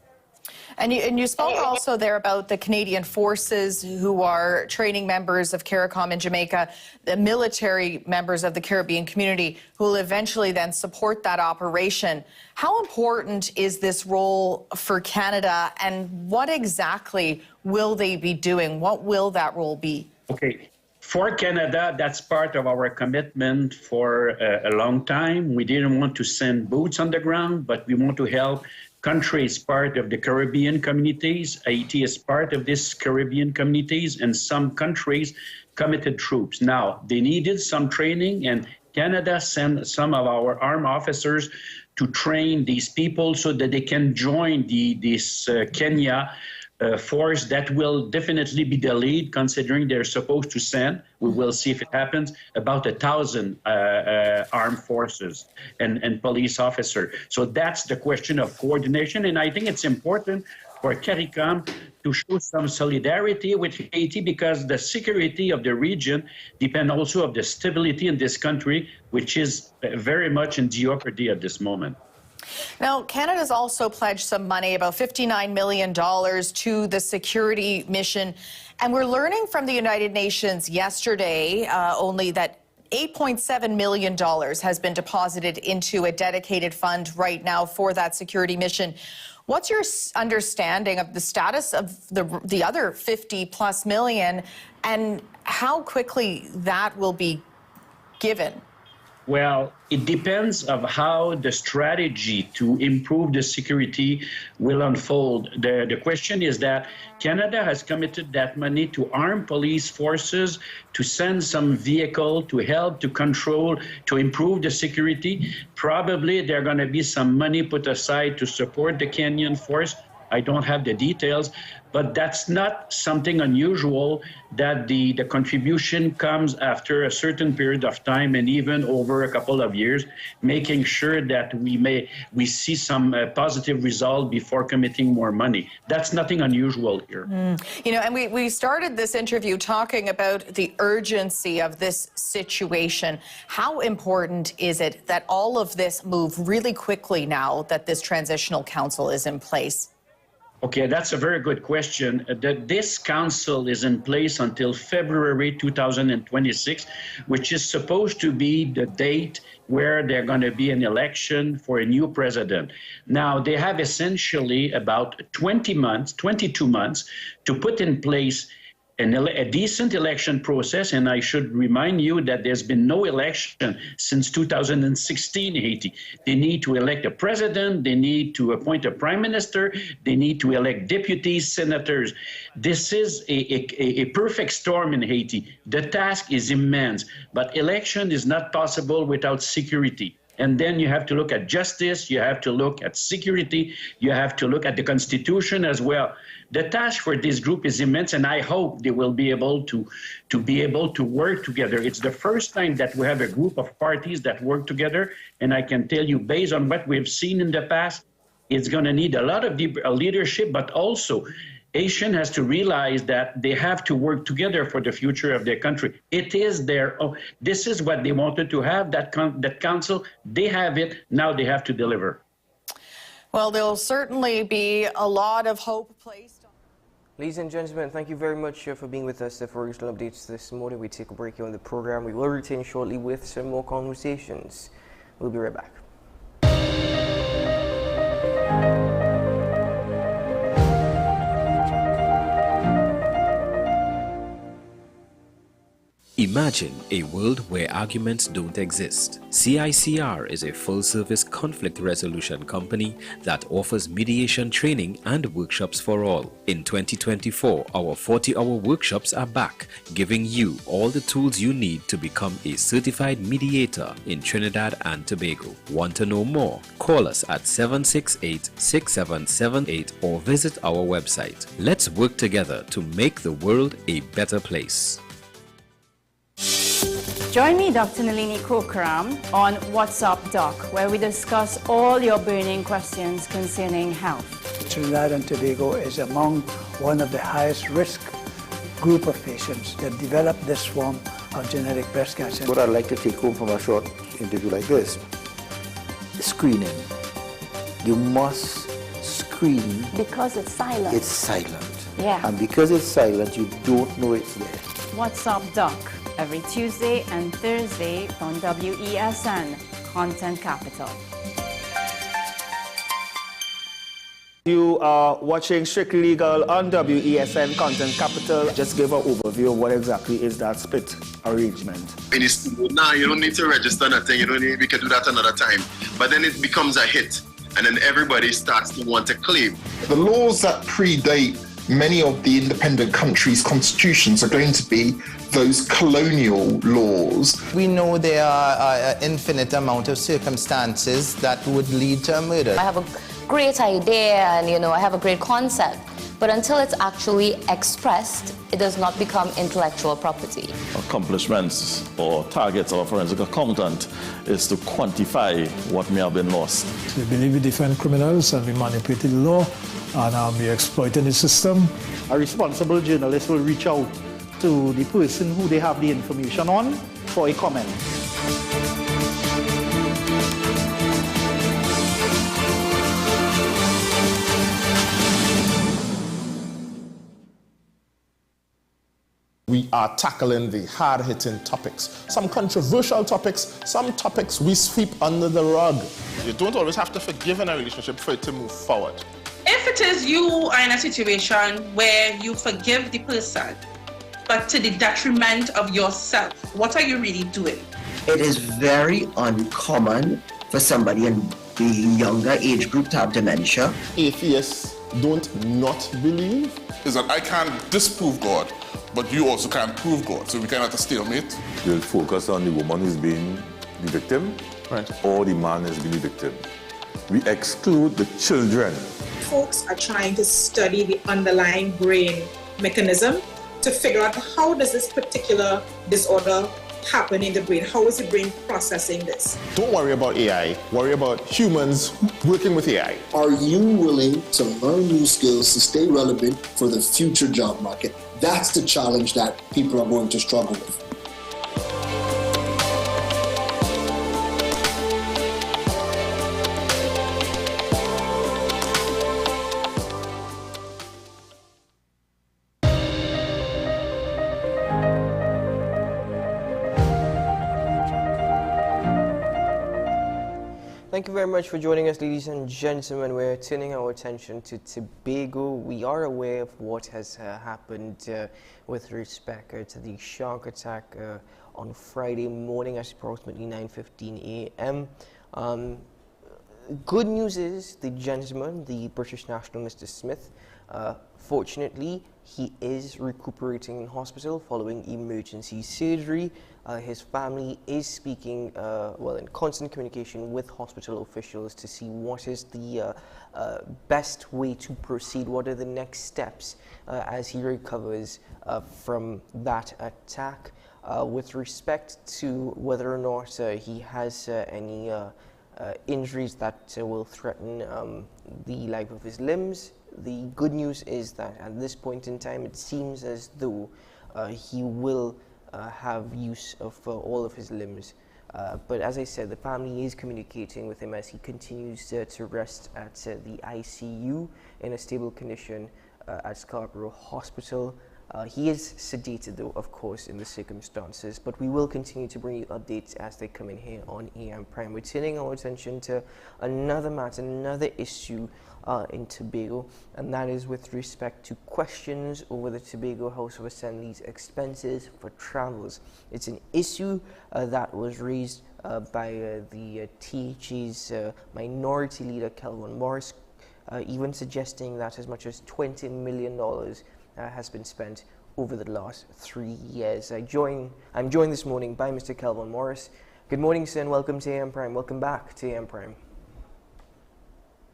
And you spoke also there about the Canadian forces who are training members of CARICOM in Jamaica, the military members of the Caribbean community who will eventually then support that operation. How important is this role for Canada, and what exactly will they be doing? What will that role be? Okay. For Canada, that's part of our commitment for a long time. We didn't want to send boots on the ground, but we want to help countries part of the Caribbean communities. Haiti is part of this Caribbean communities, and some countries committed troops. Now, they needed some training, and Canada sent some of our armed officers to train these people so that they can join this Kenya force that will definitely be the lead, considering they're supposed to send, we will see if it happens, about 1,000 armed forces and police officers. So that's the question of coordination, and I think it's important for CARICOM to show some solidarity with Haiti, because the security of the region depends also on the stability in this country, which is very much in jeopardy at this moment. Now, Canada's also pledged some money, about $59 million, to the security mission. And we're learning from the United Nations yesterday only that $8.7 million has been deposited into a dedicated fund right now for that security mission. What's your understanding of the status of the other 50+ million, and how quickly that will be given? Well, it depends on how the strategy to improve the security will unfold. The question is that Canada has committed that money to arm police forces, to send some vehicle to help, to control, to improve the security. Probably there are going to be some money put aside to support the Kenyan force. I don't have the details, but that's not something unusual, that the contribution comes after a certain period of time and even over a couple of years, making sure that we see some positive result before committing more money. That's nothing unusual here. You know, and we started this interview talking about the urgency of this situation. How important is it that all of this move really quickly now that this transitional council is in place? Okay, that's a very good question. This council is in place until February 2026, which is supposed to be the date where there's going to be an election for a new president. Now, they have essentially about 22 months to put in place a decent election process, and I should remind you that there's been no election since 2016 in Haiti. They need to elect a president, they need to appoint a prime minister, they need to elect deputies, senators. This is a perfect storm in Haiti. The task is immense, but election is not possible without security. And then you have to look at justice, you have to look at security, you have to look at the Constitution as well. The task for this group is immense, and I hope they will be able to work together. It's the first time that we have a group of parties that work together, and I can tell you, based on what we've seen in the past, it's going to need a lot of leadership, but also Haitian has to realize that they have to work together for the future of their country. It is this is what they wanted to have, that council. They have it, now they have to deliver. Well, there'll certainly be a lot of hope placed on. Ladies and gentlemen, thank you very much for being with us for regional updates this morning. We take a break here on the program. We will return shortly with some more conversations. We'll be right back. Imagine a world where arguments don't exist. CICR is a full-service conflict resolution company that offers mediation training and workshops for all. In 2024, our 40-hour workshops are back, giving you all the tools you need to become a certified mediator in Trinidad and Tobago. Want to know more? Call us at 768-6778 or visit our website. Let's work together to make the world a better place. Join me, Dr. Nalini Kokram, on What's Up Doc, where we discuss all your burning questions concerning health. Trinidad and Tobago is among one of the highest risk group of patients that develop this form of genetic breast cancer. What I'd like to take home from a short interview like this, screening. You must screen. Because it's silent. It's silent. Yeah. And because it's silent, you don't know it's there. What's Up Doc, every Tuesday and Thursday on WESN, Content Capital. You are watching Strictly Legal on WESN Content Capital. Just give an overview of what exactly is that split arrangement. Now you don't need to register nothing. You don't need. We can do that another time. But then it becomes a hit, and then everybody starts to want to claim. The laws that predate many of the independent countries' constitutions are going to be those colonial laws. We know there are an infinite amount of circumstances that would lead to a murder. I have a great idea and, I have a great concept, but until it's actually expressed, it does not become intellectual property. Accomplishments or targets of a forensic accountant is to quantify what may have been lost. We believe we defend criminals and we manipulated the law and we exploiting the system. A responsible journalist will reach out to the person who they have the information on for a comment. We are tackling the hard-hitting topics, some controversial topics, some topics we sweep under the rug. You don't always have to forgive in a relationship for it to move forward. If it is you are in a situation where you forgive the person, but to the detriment of yourself, what are you really doing? It is very uncommon for somebody in the younger age group to have dementia. Atheists don't not believe. Is that I can't disprove God, but you also can't prove God, so we kind of have to stalemate. You'll focus on the woman who's being the victim, right, or the man who's being the victim. We exclude the children. Folks are trying to study the underlying brain mechanism to figure out how does this particular disorder happen in the brain? How is the brain processing this? Don't worry about AI, worry about humans working with AI. Are you willing to learn new skills to stay relevant for the future job market? That's the challenge that people are going to struggle with. Thank you very much for joining us, ladies and gentlemen. We're turning our attention to Tobago. We are aware of what has happened with respect to the shark attack on Friday morning at approximately 9:15 a.m. Good news is the gentleman, the British national Mr. Smith, fortunately, he is recuperating in hospital following emergency surgery. His family is speaking, in constant communication with hospital officials to see what is the best way to proceed, what are the next steps as he recovers from that attack. With respect to whether or not he has any injuries that will threaten the life of his limbs, the good news is that at this point in time, it seems as though he will have use of all of his limbs. But as I said, the family is communicating with him as he continues to rest at the ICU in a stable condition at Scarborough Hospital. He is sedated, though, of course, in the circumstances, but we will continue to bring you updates as they come in here on AM Prime. We're turning our attention to another matter, another issue in Tobago, and that is with respect to questions over the Tobago House of Assembly's expenses for travels. It's an issue that was raised by the THA's minority leader, Kelvin Morris, even suggesting that as much as $20 million has been spent over the last 3 years. I'm joined this morning by Mr. Kelvin Morris. Good morning, sir, and welcome to AM Prime. Welcome back to AM Prime.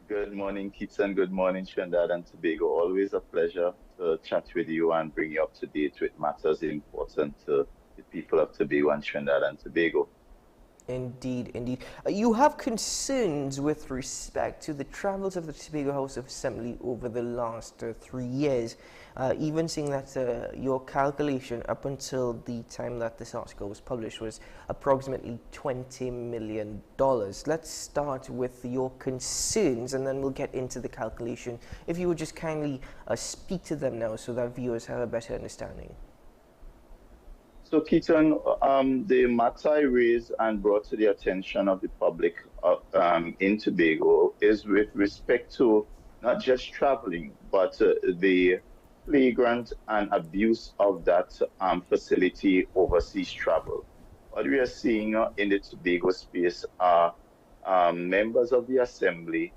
Good morning, Keats, and good morning, Trinidad and Tobago. Always a pleasure to chat with you and bring you up to date with matters important to the people of Tobago and Trinidad and Tobago. Indeed, indeed. You have concerns with respect to the travels of the Tobago House of Assembly over the last 3 years, even seeing that your calculation up until the time that this article was published was approximately $20 million. Let's start with your concerns and then we'll get into the calculation. If you would just kindly speak to them now so that viewers have a better understanding. So, Keaton, the matter I raised and brought to the attention of the public in Tobago is with respect to not just traveling, but the flagrant and abuse of that facility overseas travel. What we are seeing in the Tobago space are members of the Assembly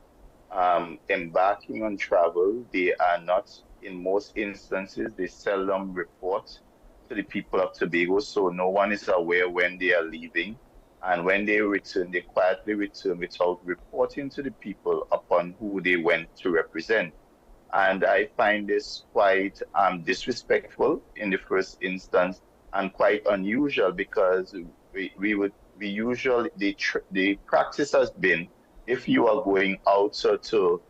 embarking on travel. They are not in most instances, they seldom report to the people of Tobago, so no one is aware when they are leaving. And when they return, they quietly return without reporting to the people upon who they went to represent. And I find this quite disrespectful in the first instance and quite unusual, because the practice has been, if you are going out to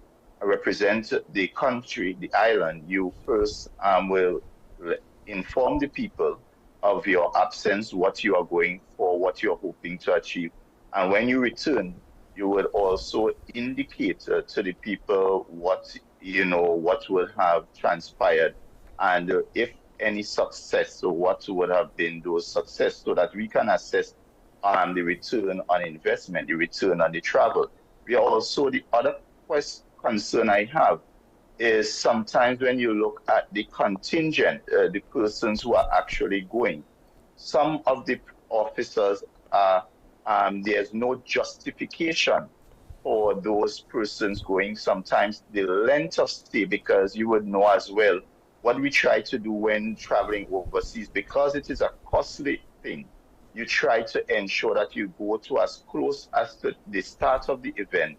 represent the country, the island, you first will inform the people of your absence, what you are going for, what you're hoping to achieve. And when you return, you would also indicate to the people what will have transpired, and if any success, so what would have been those success, so that we can assess the return on investment, the return on the travel. We also, the other concern I have is sometimes when you look at the contingent, the persons who are actually going, some of the officers there's no justification for those persons going. Sometimes the length of stay, because you would know as well, what we try to do when traveling overseas, because it is a costly thing, you try to ensure that you go to as close as to the start of the event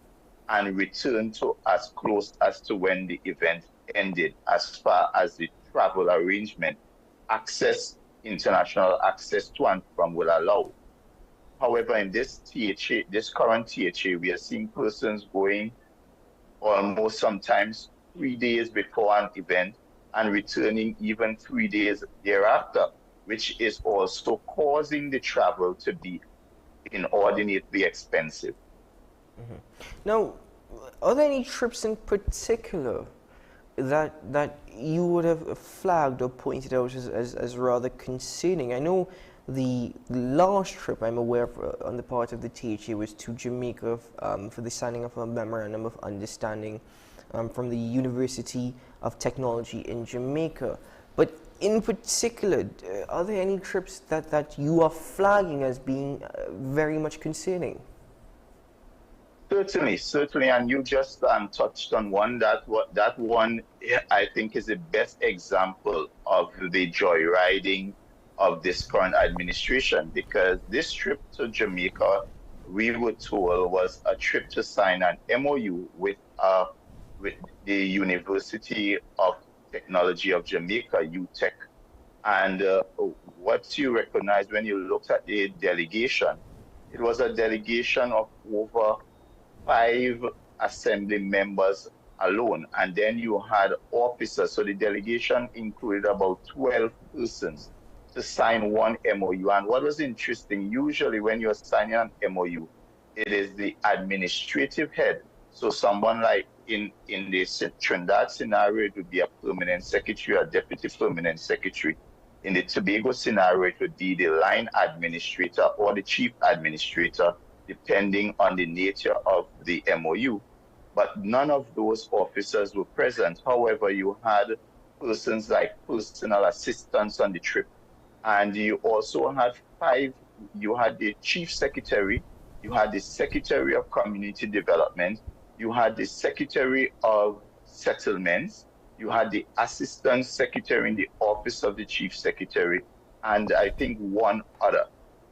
and return to as close as to when the event ended, as far as the travel arrangement, international access to and from will allow. However, in this current THA, we are seeing persons going almost sometimes 3 days before an event and returning even 3 days thereafter, which is also causing the travel to be inordinately expensive. Mm-hmm. Now, are there any trips in particular that you would have flagged or pointed out as rather concerning? I know the last trip I'm aware of on the part of the THA was to Jamaica for the signing of a memorandum of understanding from the University of Technology in Jamaica. But in particular, are there any trips that you are flagging as being very much concerning? Certainly, and you just touched on one. That one, I think, is the best example of the joyriding of this current administration, because this trip to Jamaica, we were told, was a trip to sign an MOU with the University of Technology of Jamaica, UTech. And what you recognize when you looked at the delegation, it was a delegation of over 5 assembly members alone, and then you had officers. So the delegation included about 12 persons to sign one MOU. And what was interesting, usually when you're signing an MOU, it is the administrative head. So someone like in the Trinidad scenario, it would be a permanent secretary, a deputy permanent secretary. In the Tobago scenario, it would be the line administrator or the chief administrator, depending on the nature of the MOU. But none of those officers were present. However, you had persons like personal assistants on the trip. And you also had you had the chief secretary, you had the secretary of community development, you had the secretary of settlements, you had the assistant secretary in the office of the chief secretary, and I think one other.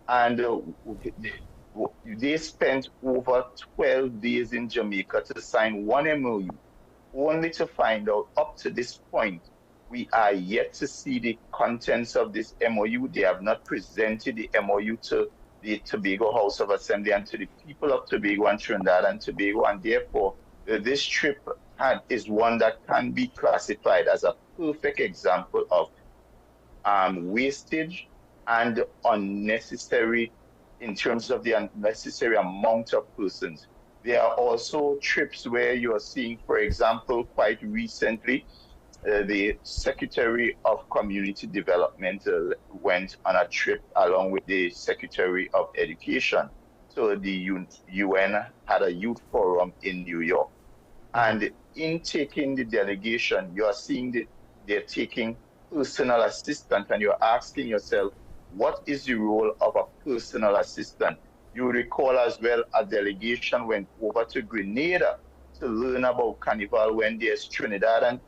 And they spent over 12 days in Jamaica to sign one MOU, only to find out up to this point, we are yet to see the contents of this MOU. They have not presented the MOU to the Tobago House of Assembly and to the people of Tobago and Trinidad and Tobago, and therefore this trip is one that can be classified as a perfect example of wastage and unnecessary in terms of the unnecessary amount of persons. There are also trips where you are seeing, for example, quite recently, the Secretary of Community Development went on a trip along with the Secretary of Education. So the UN had a youth forum in New York. And in taking the delegation, you are seeing they're taking personal assistant, and you're asking yourself, what is the role of a personal assistant? You recall as well, a delegation went over to Grenada to learn about Carnival when there's Trinidad,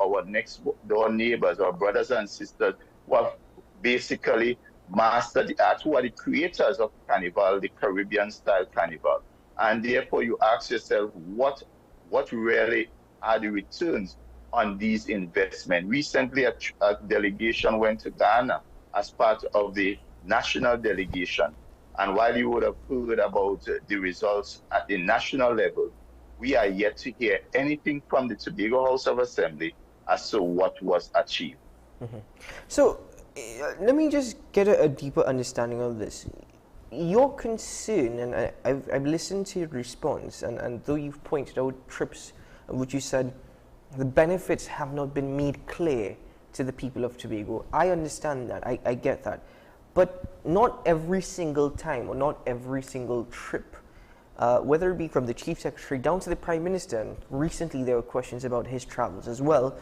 our next door neighbors, our brothers and sisters who have basically mastered the art, who are the creators of Carnival, the Caribbean style Carnival. And therefore you ask yourself, what really are the returns on these investments? Recently, a delegation went to Ghana as part of the national delegation. And while you would have heard about the results at the national level, we are yet to hear anything from the Tobago House of Assembly as to what was achieved. So let me just get a deeper understanding of this. Your concern, and I've listened to your response, and though you've pointed out trips, which you said the benefits have not been made clear to the people of Tobago, I understand that, I get that. But not every single time, or not every single trip, whether it be from the Chief Secretary down to the Prime Minister, and recently there were questions about his travels as well,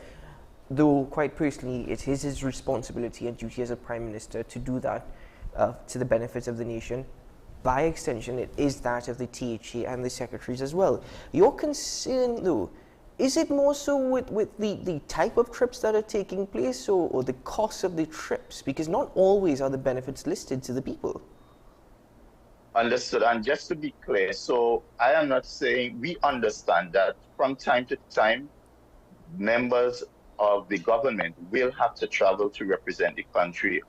though quite personally it is his responsibility and duty as a Prime Minister to do that to the benefit of the nation. By extension, it is that of the THA and the Secretaries as well. Your concern, though, is it more so with the type of trips that are taking place, or the cost of the trips? Because not always are the benefits listed to the people. Understood. And just to be clear, so I am not saying, we understand that from time to time, members of the government will have to travel to represent the country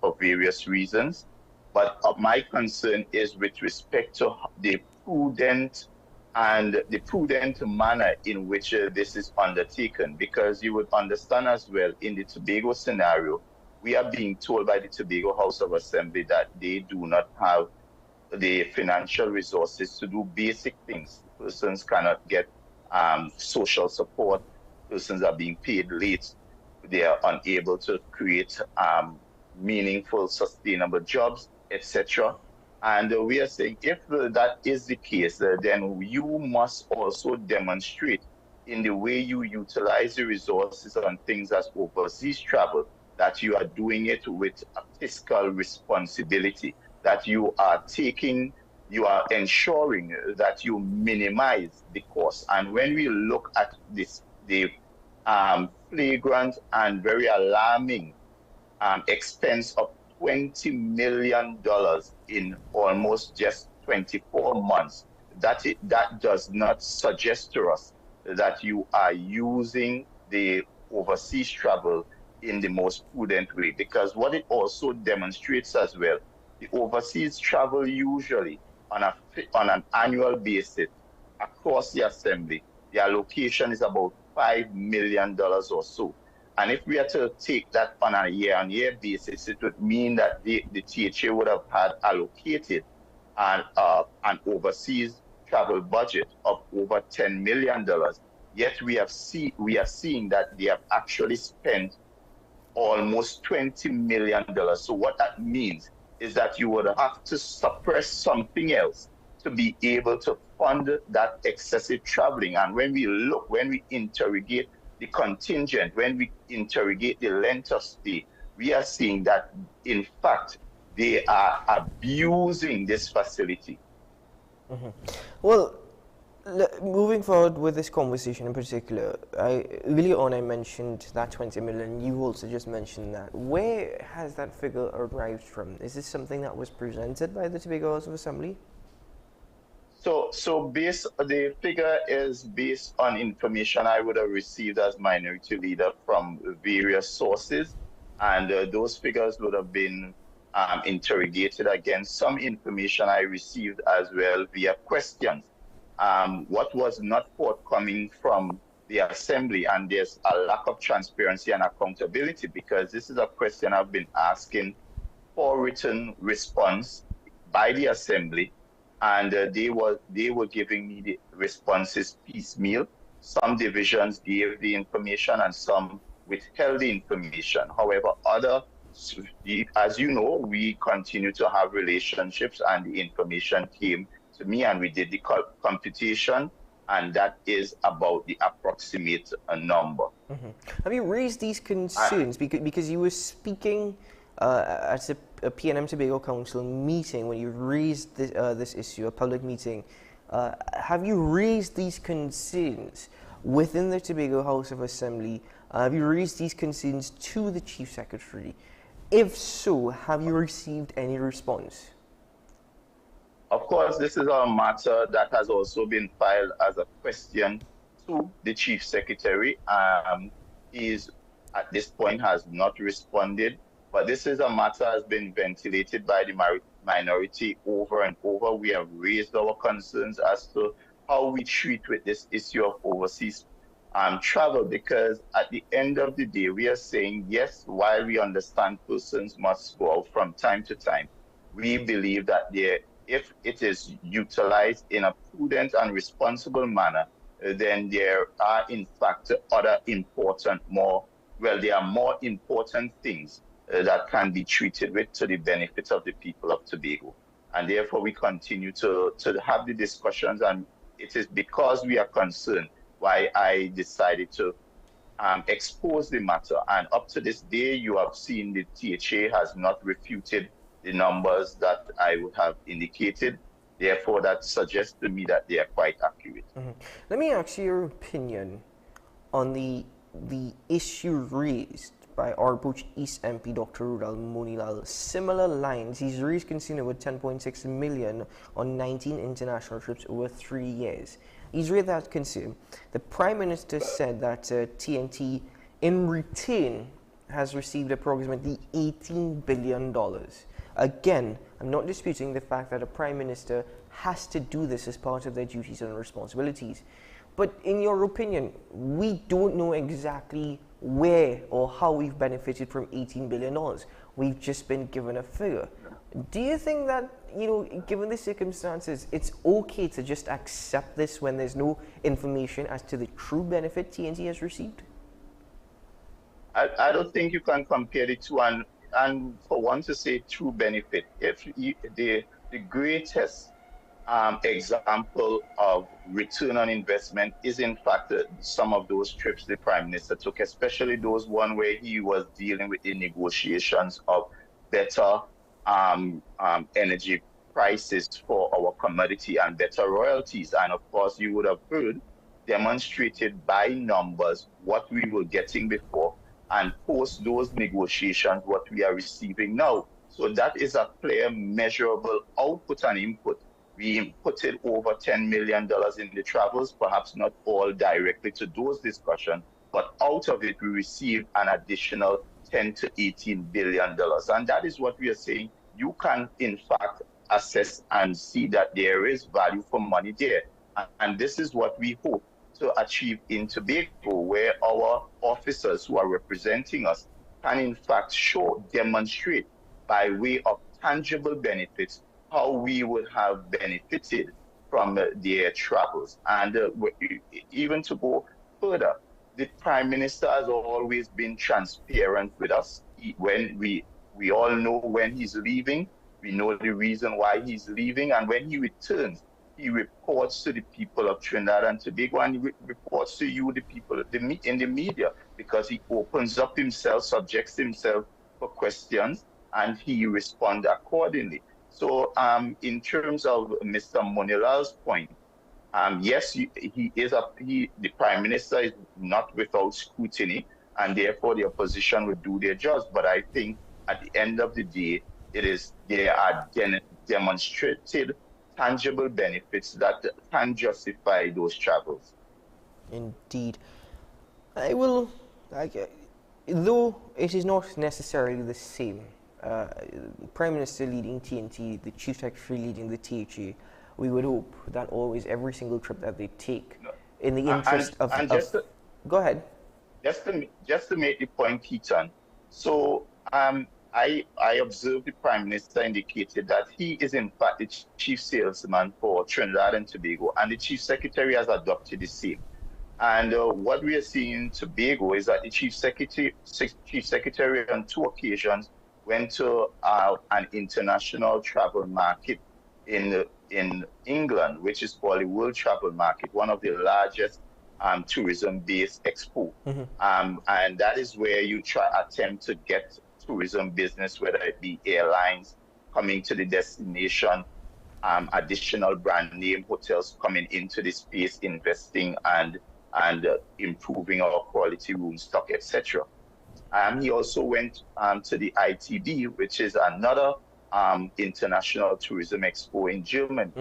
for various reasons. But my concern is with respect to the prudent manner in which this is undertaken, because you would understand as well, in the Tobago scenario, we are being told by the Tobago House of Assembly that they do not have the financial resources to do basic things. Persons cannot get social support, persons are being paid late, they are unable to create meaningful, sustainable jobs, etc. And we are saying, if that is the case, then you must also demonstrate in the way you utilize the resources on things as overseas travel, that you are doing it with a fiscal responsibility, that you are ensuring that you minimize the cost. And when we look at this, the flagrant and very alarming expense of $20 million in almost just 24 months, that does not suggest to us that you are using the overseas travel in the most prudent way. Because what it also demonstrates as well, the overseas travel usually on an annual basis across the Assembly, the allocation is about $5 million or so. And if we are to take that on a year-on-year basis, it would mean that the THA would have had allocated an overseas travel budget of over $10 million. Yet we are seeing that they have actually spent almost $20 million. So what that means is that you would have to suppress something else to be able to fund that excessive traveling. And when we interrogate the contingent, when we interrogate the length of stay, we are seeing that, in fact, they are abusing this facility. Well, moving forward with this conversation in particular, earlier on I mentioned that 20 million, you also just mentioned that. Where has that figure arrived from? Is this something that was presented by the Tobago House of Assembly? So the figure is based on information I would have received as minority leader from various sources, and those figures would have been interrogated against some information I received as well via questions. What was not forthcoming from the Assembly, and there's a lack of transparency and accountability, because this is a question I've been asking for written response by the Assembly, and they were giving me the responses piecemeal. Some divisions gave the information and some withheld the information. However, as you know, we continue to have relationships, and the information came to me, and we did the computation, and that is about the approximate number. Have you raised these concerns because you were speaking at a PNM Tobago Council meeting when you raised this issue, a public meeting. Have you raised these concerns within the Tobago House of Assembly? Have you raised these concerns to the Chief Secretary? If so, have you received any response? Of course, this is a matter that has also been filed as a question to the Chief Secretary. He at this point has not responded, but this is a matter has been ventilated by the minority over and over. We have raised our concerns as to how we treat with this issue of overseas travel, because at the end of the day, we are saying, yes, while we understand persons must go out from time to time, we believe that if it is utilized in a prudent and responsible manner, then there are in fact other important there are more important things that can be treated with to the benefit of the people of Tobago. And therefore we continue to have the discussions, and it is because we are concerned why I decided to expose the matter. And up to this day, you have seen the THA has not refuted the numbers that I would have indicated. Therefore, that suggests to me that they are quite accurate. Let me ask you your opinion on the issue raised by Arbuch East MP Dr. Rudal Monilal. Similar lines, he's raised concern over 10.6 million on 19 international trips over 3 years. He's raised that concern. The Prime Minister said that TNT in return has received approximately $18 billion. Again, I'm not disputing the fact that a Prime Minister has to do this as part of their duties and responsibilities. But in your opinion, we don't know exactly where or how we've benefited from $18 billion. We've just been given a figure. Do you think that, given the circumstances, it's okay to just accept this when there's no information as to the true benefit TNT has received? I don't think you can compare the two, and for one to say true benefit, if the greatest example of return on investment is in fact some of those trips the Prime Minister took, especially those one where he was dealing with the negotiations of better energy prices for our commodity and better royalties. And of course, you would have heard demonstrated by numbers what we were getting before, and post those negotiations what we are receiving now. So that is a clear, measurable output and input. We inputted over $10 million in the travels, perhaps not all directly to those discussions, but out of it we received an additional $10 to $18 billion. And that is what we are saying. You can in fact assess and see that there is value for money there. And this is what we hope to achieve in Tobago, where our officers who are representing us can in fact demonstrate by way of tangible benefits how we would have benefited from their travels. And even to go further, the Prime Minister has always been transparent with us. When we all know when he's leaving, we know the reason why he's leaving, and when he returns, he reports to the people of Trinidad and Tobago, and he reports to you, the people in the media, because he opens up himself, subjects himself for questions, and he responds accordingly. So in terms of Mr. Monilal's point, yes, the Prime Minister is not without scrutiny, and therefore the opposition would do their jobs. But I think at the end of the day, there are demonstrated tangible benefits that can justify those travels. Indeed. Though it is not necessarily the same, Prime Minister leading TNT, the Chief Secretary leading the THA, we would hope that always every single trip that they take, in the interest go ahead. Just to make the point, Keaton. So I observed the Prime Minister indicated that he is in fact the chief salesman for Trinidad and Tobago, and the Chief Secretary has adopted the same. And what we are seeing in Tobago is that the Chief Secretary on 2 occasions went to an international travel market in England, which is called the World Travel Market, one of the largest tourism-based expo. And that is where you attempt to get tourism business, whether it be airlines coming to the destination, additional brand name hotels coming into the space, investing and improving our quality room stock, etc. He also went to the ITD, which is another international tourism expo in Germany.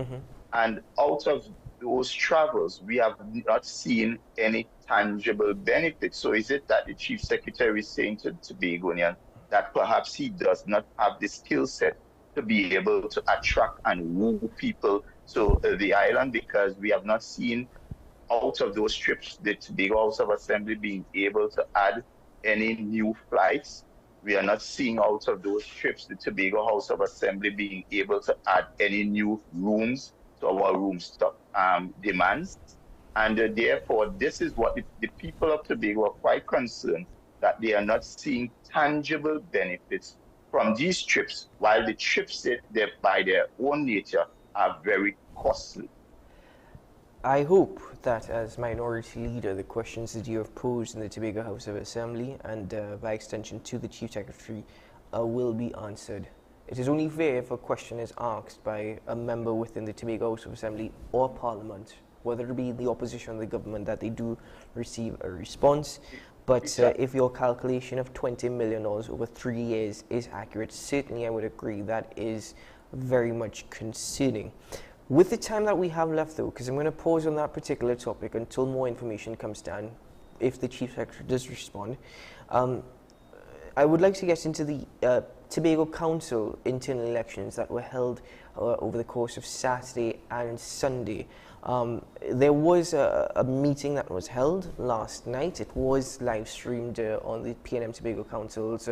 And out of those travels, we have not seen any tangible benefits. So is it that the Chief Secretary is saying to Tobagonian that perhaps he does not have the skill set to be able to attract and woo people to the island, because we have not seen out of those trips the Tobago House of Assembly being able to add any new flights. We are not seeing out of those trips the Tobago House of Assembly being able to add any new rooms to our room stock demands. And therefore, this is what the people of Tobago are quite concerned, that they are not seeing tangible benefits from these trips, while the trips by their own nature are very costly. I hope that as Minority Leader, the questions that you have posed in the Tobago House of Assembly and by extension to the Chief Secretary will be answered. It is only fair if a question is asked by a member within the Tobago House of Assembly or Parliament, whether it be the opposition or the government, that they do receive a response. But if your calculation of $20 million over 3 years is accurate, certainly I would agree that is very much concerning. With the time that we have left, though, because I'm going to pause on that particular topic until more information comes down, if the Chief Secretary does respond, I would like to get into the Tobago Council internal elections that were held over the course of Saturday and Sunday. There was a meeting that was held last night. It was live streamed on the PNM Tobago Council's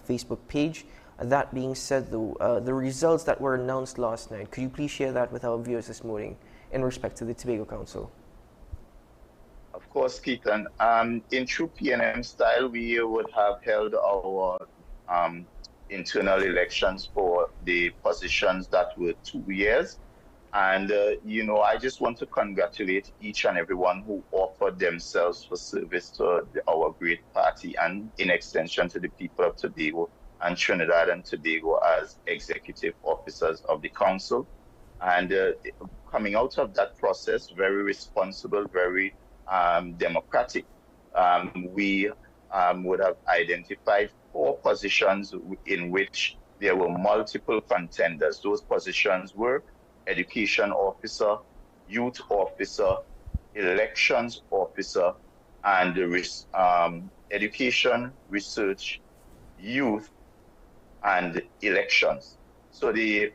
Facebook page. That being said, though, the results that were announced last night, could you please share that with our viewers this morning in respect to the Tobago Council? Of course, Keaton. In true PNM style, we would have held our internal elections for the positions that were 2 years. And, I just want to congratulate each and everyone who offered themselves for service to our great party and, in extension, to the people of Tobago and Trinidad and Tobago as executive officers of the council. And coming out of that process, very responsible, very democratic, we would have identified 4 positions in which there were multiple contenders. Those positions were education officer, youth officer, elections officer, and education, research, youth, and elections. So the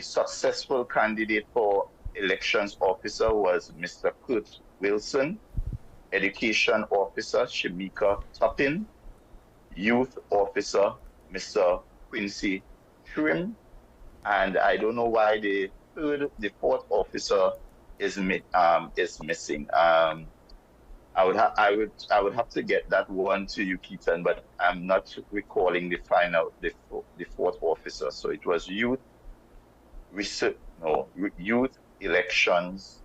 successful candidate for elections officer was Mr. Kurt Wilson, education officer Shamika Toppin, youth officer Mr. Quincy Trim, and I don't know why the 4th officer is missing. I would have to get that one to you, Keaton, but I'm not recalling the 4th officer. So it was youth, youth, elections,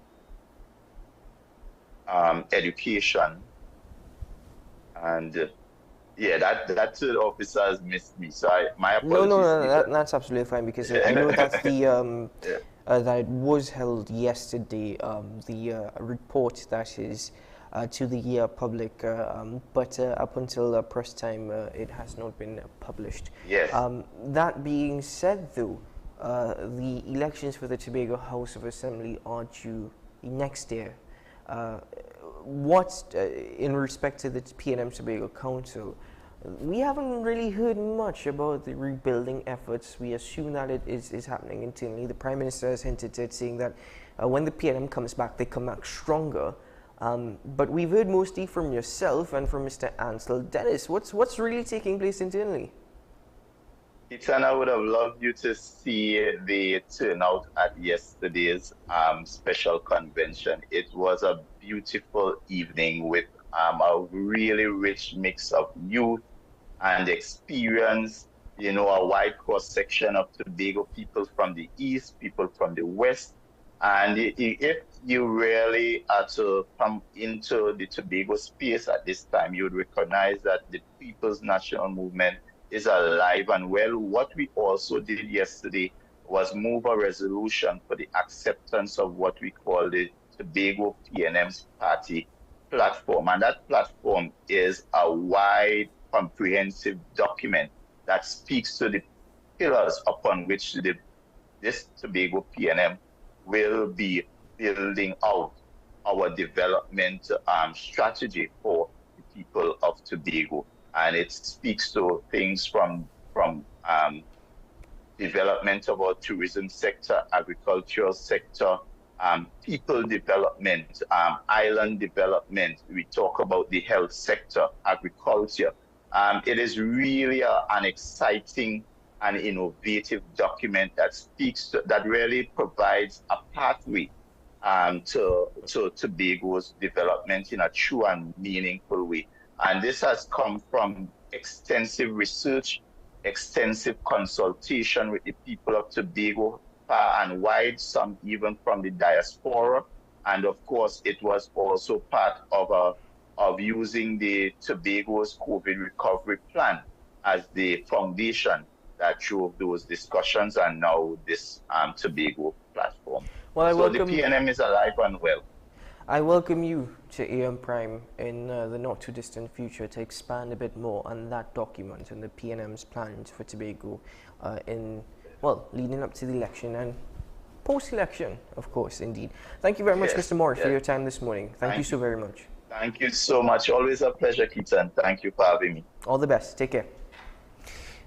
education, and that 3rd officer has missed me. So my apologies. No, that's absolutely fine, because I know that's the that it was held yesterday. The report that is to the public, but up until press time, it has not been published. Yes. That being said, though, the elections for the Tobago House of Assembly are due next year. In respect to the PNM Tobago Council, we haven't really heard much about the rebuilding efforts. We assume that it is happening internally. The Prime Minister has hinted at saying that when the PNM comes back, they come back stronger. But we've heard mostly from yourself and from Mr. Ansel Dennis. What's really taking place internally? Ethan, I would have loved you to see the turnout at yesterday's special convention. It was a beautiful evening with a really rich mix of youth and experience, a wide cross-section of Tobago, people from the east, people from the west. And if you really are to come into the Tobago space at this time, you would recognize that the People's National Movement is alive and well. What we also did yesterday was move a resolution for the acceptance of what we call the Tobago PNM's party platform. And that platform is a wide, comprehensive document that speaks to the pillars upon which this Tobago PNM will be building out our development strategy for the people of Tobago. And it speaks to things from development of our tourism sector, agricultural sector, people development, island development. We talk about the health sector, agriculture. It is really an exciting and innovative document that really provides a pathway to Tobago's development in a true and meaningful way. And this has come from extensive research, extensive consultation with the people of Tobago, far and wide, some even from the diaspora. And of course, it was also part of using the Tobago's COVID recovery plan as the foundation that drove those discussions and now this Tobago platform. Well, so the PNM is alive and well. I welcome you to AM Prime in the not-too-distant future to expand a bit more on that document and the PNM's plans for Tobago leading up to the election and post-election, of course, indeed. Thank you very much, Mr. Morris, for your time this morning. Thank you so very much. Thank you so much. Always a pleasure, Keaton. Thank you for having me. All the best. Take care.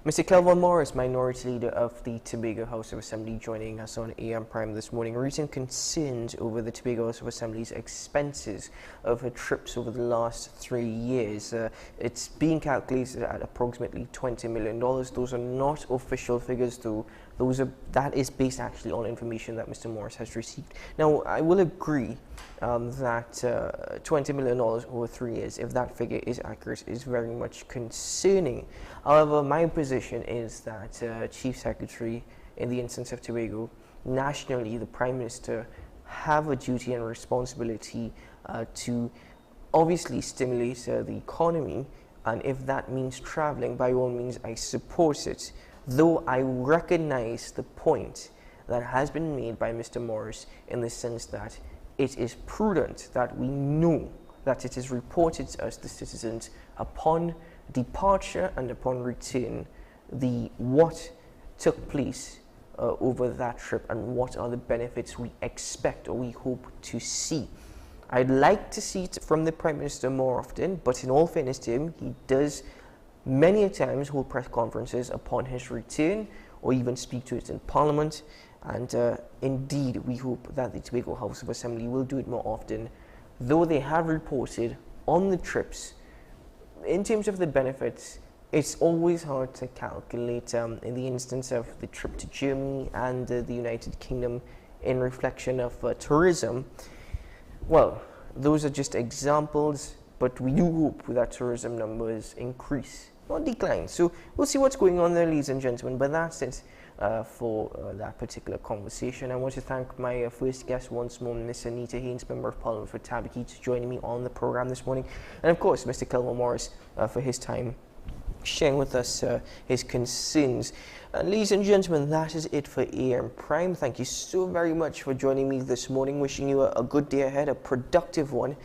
Mr. Clelvon Morris, Minority Leader of the Tobago House of Assembly, joining us on AM Prime this morning, raising concerns over the Tobago House of Assembly's expenses of her trips over the last 3 years. It's being calculated at approximately $20 million. Those are not official figures, though. That is based actually on information that Mr. Morris has received. Now, I will agree that $20 million over 3 years, if that figure is accurate, is very much concerning. However, my position is that Chief Secretary, in the instance of Tobago, nationally, the Prime Minister, have a duty and responsibility to obviously stimulate the economy, and if that means traveling, by all means, I support it. Though I recognize the point that has been made by Mr. Morris in the sense that it is prudent that we know that it is reported to us, the citizens, upon departure and upon return, what took place over that trip and what are the benefits we expect or we hope to see. I'd like to see it from the Prime Minister more often, but in all fairness to him, he does many a times hold press conferences upon his return or even speak to it in Parliament, and indeed we hope that the Tobago House of Assembly will do it more often, though they have reported on the trips. In terms of the benefits, it's always hard to calculate in the instance of the trip to Germany and the United Kingdom in reflection of tourism. Well, those are just examples, but we do hope that tourism numbers increase, not decline. So we'll see what's going on there, ladies and gentlemen, but that's it for that particular conversation. I want to thank my first guest once more, Ms. Anita Haynes, Member of Parliament for Tabaquite, joining me on the program this morning, and of course Mr. Clelvon Morris for his time sharing with us his concerns. Ladies and gentlemen, that is it for AM Prime. Thank you so very much for joining me this morning. Wishing you a good day ahead, a productive one.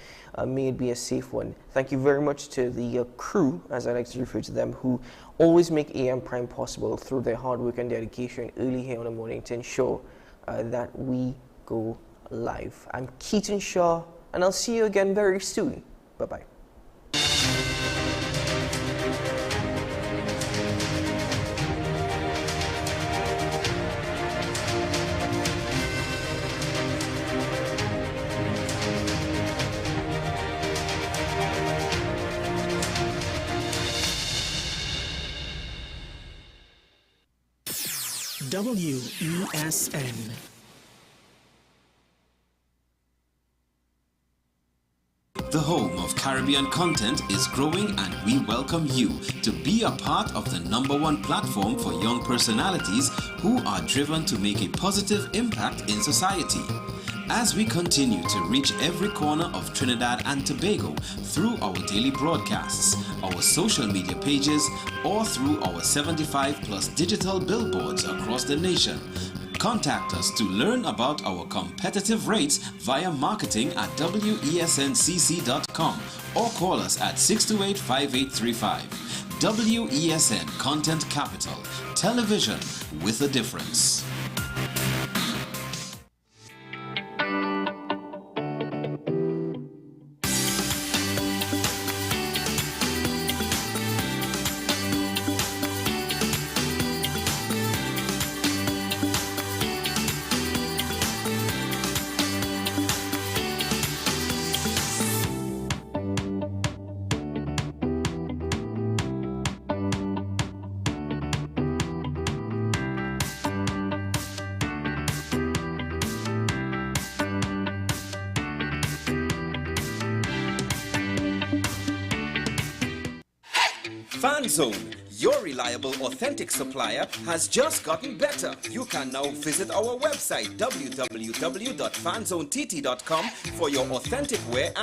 May it be a safe one. Thank you very much to the crew, as I like to refer to them, who always make AM Prime possible through their hard work and dedication early here in the morning to ensure that we go live. I'm Keaton Shaw, and I'll see you again very soon. Bye-bye. WESN. The home of Caribbean content is growing, and we welcome you to be a part of the #1 platform for young personalities who are driven to make a positive impact in society. as we continue to reach every corner of Trinidad and Tobago through our daily broadcasts, our social media pages, or through our 75+ digital billboards across the nation. Contact us to learn about our competitive rates via marketing at wesncc.com or call us at 628-5835. WESN Content Capital, television with a difference. FanZone, your reliable, authentic supplier, has just gotten better. You can now visit our website www.fanzonett.com for your authentic wear and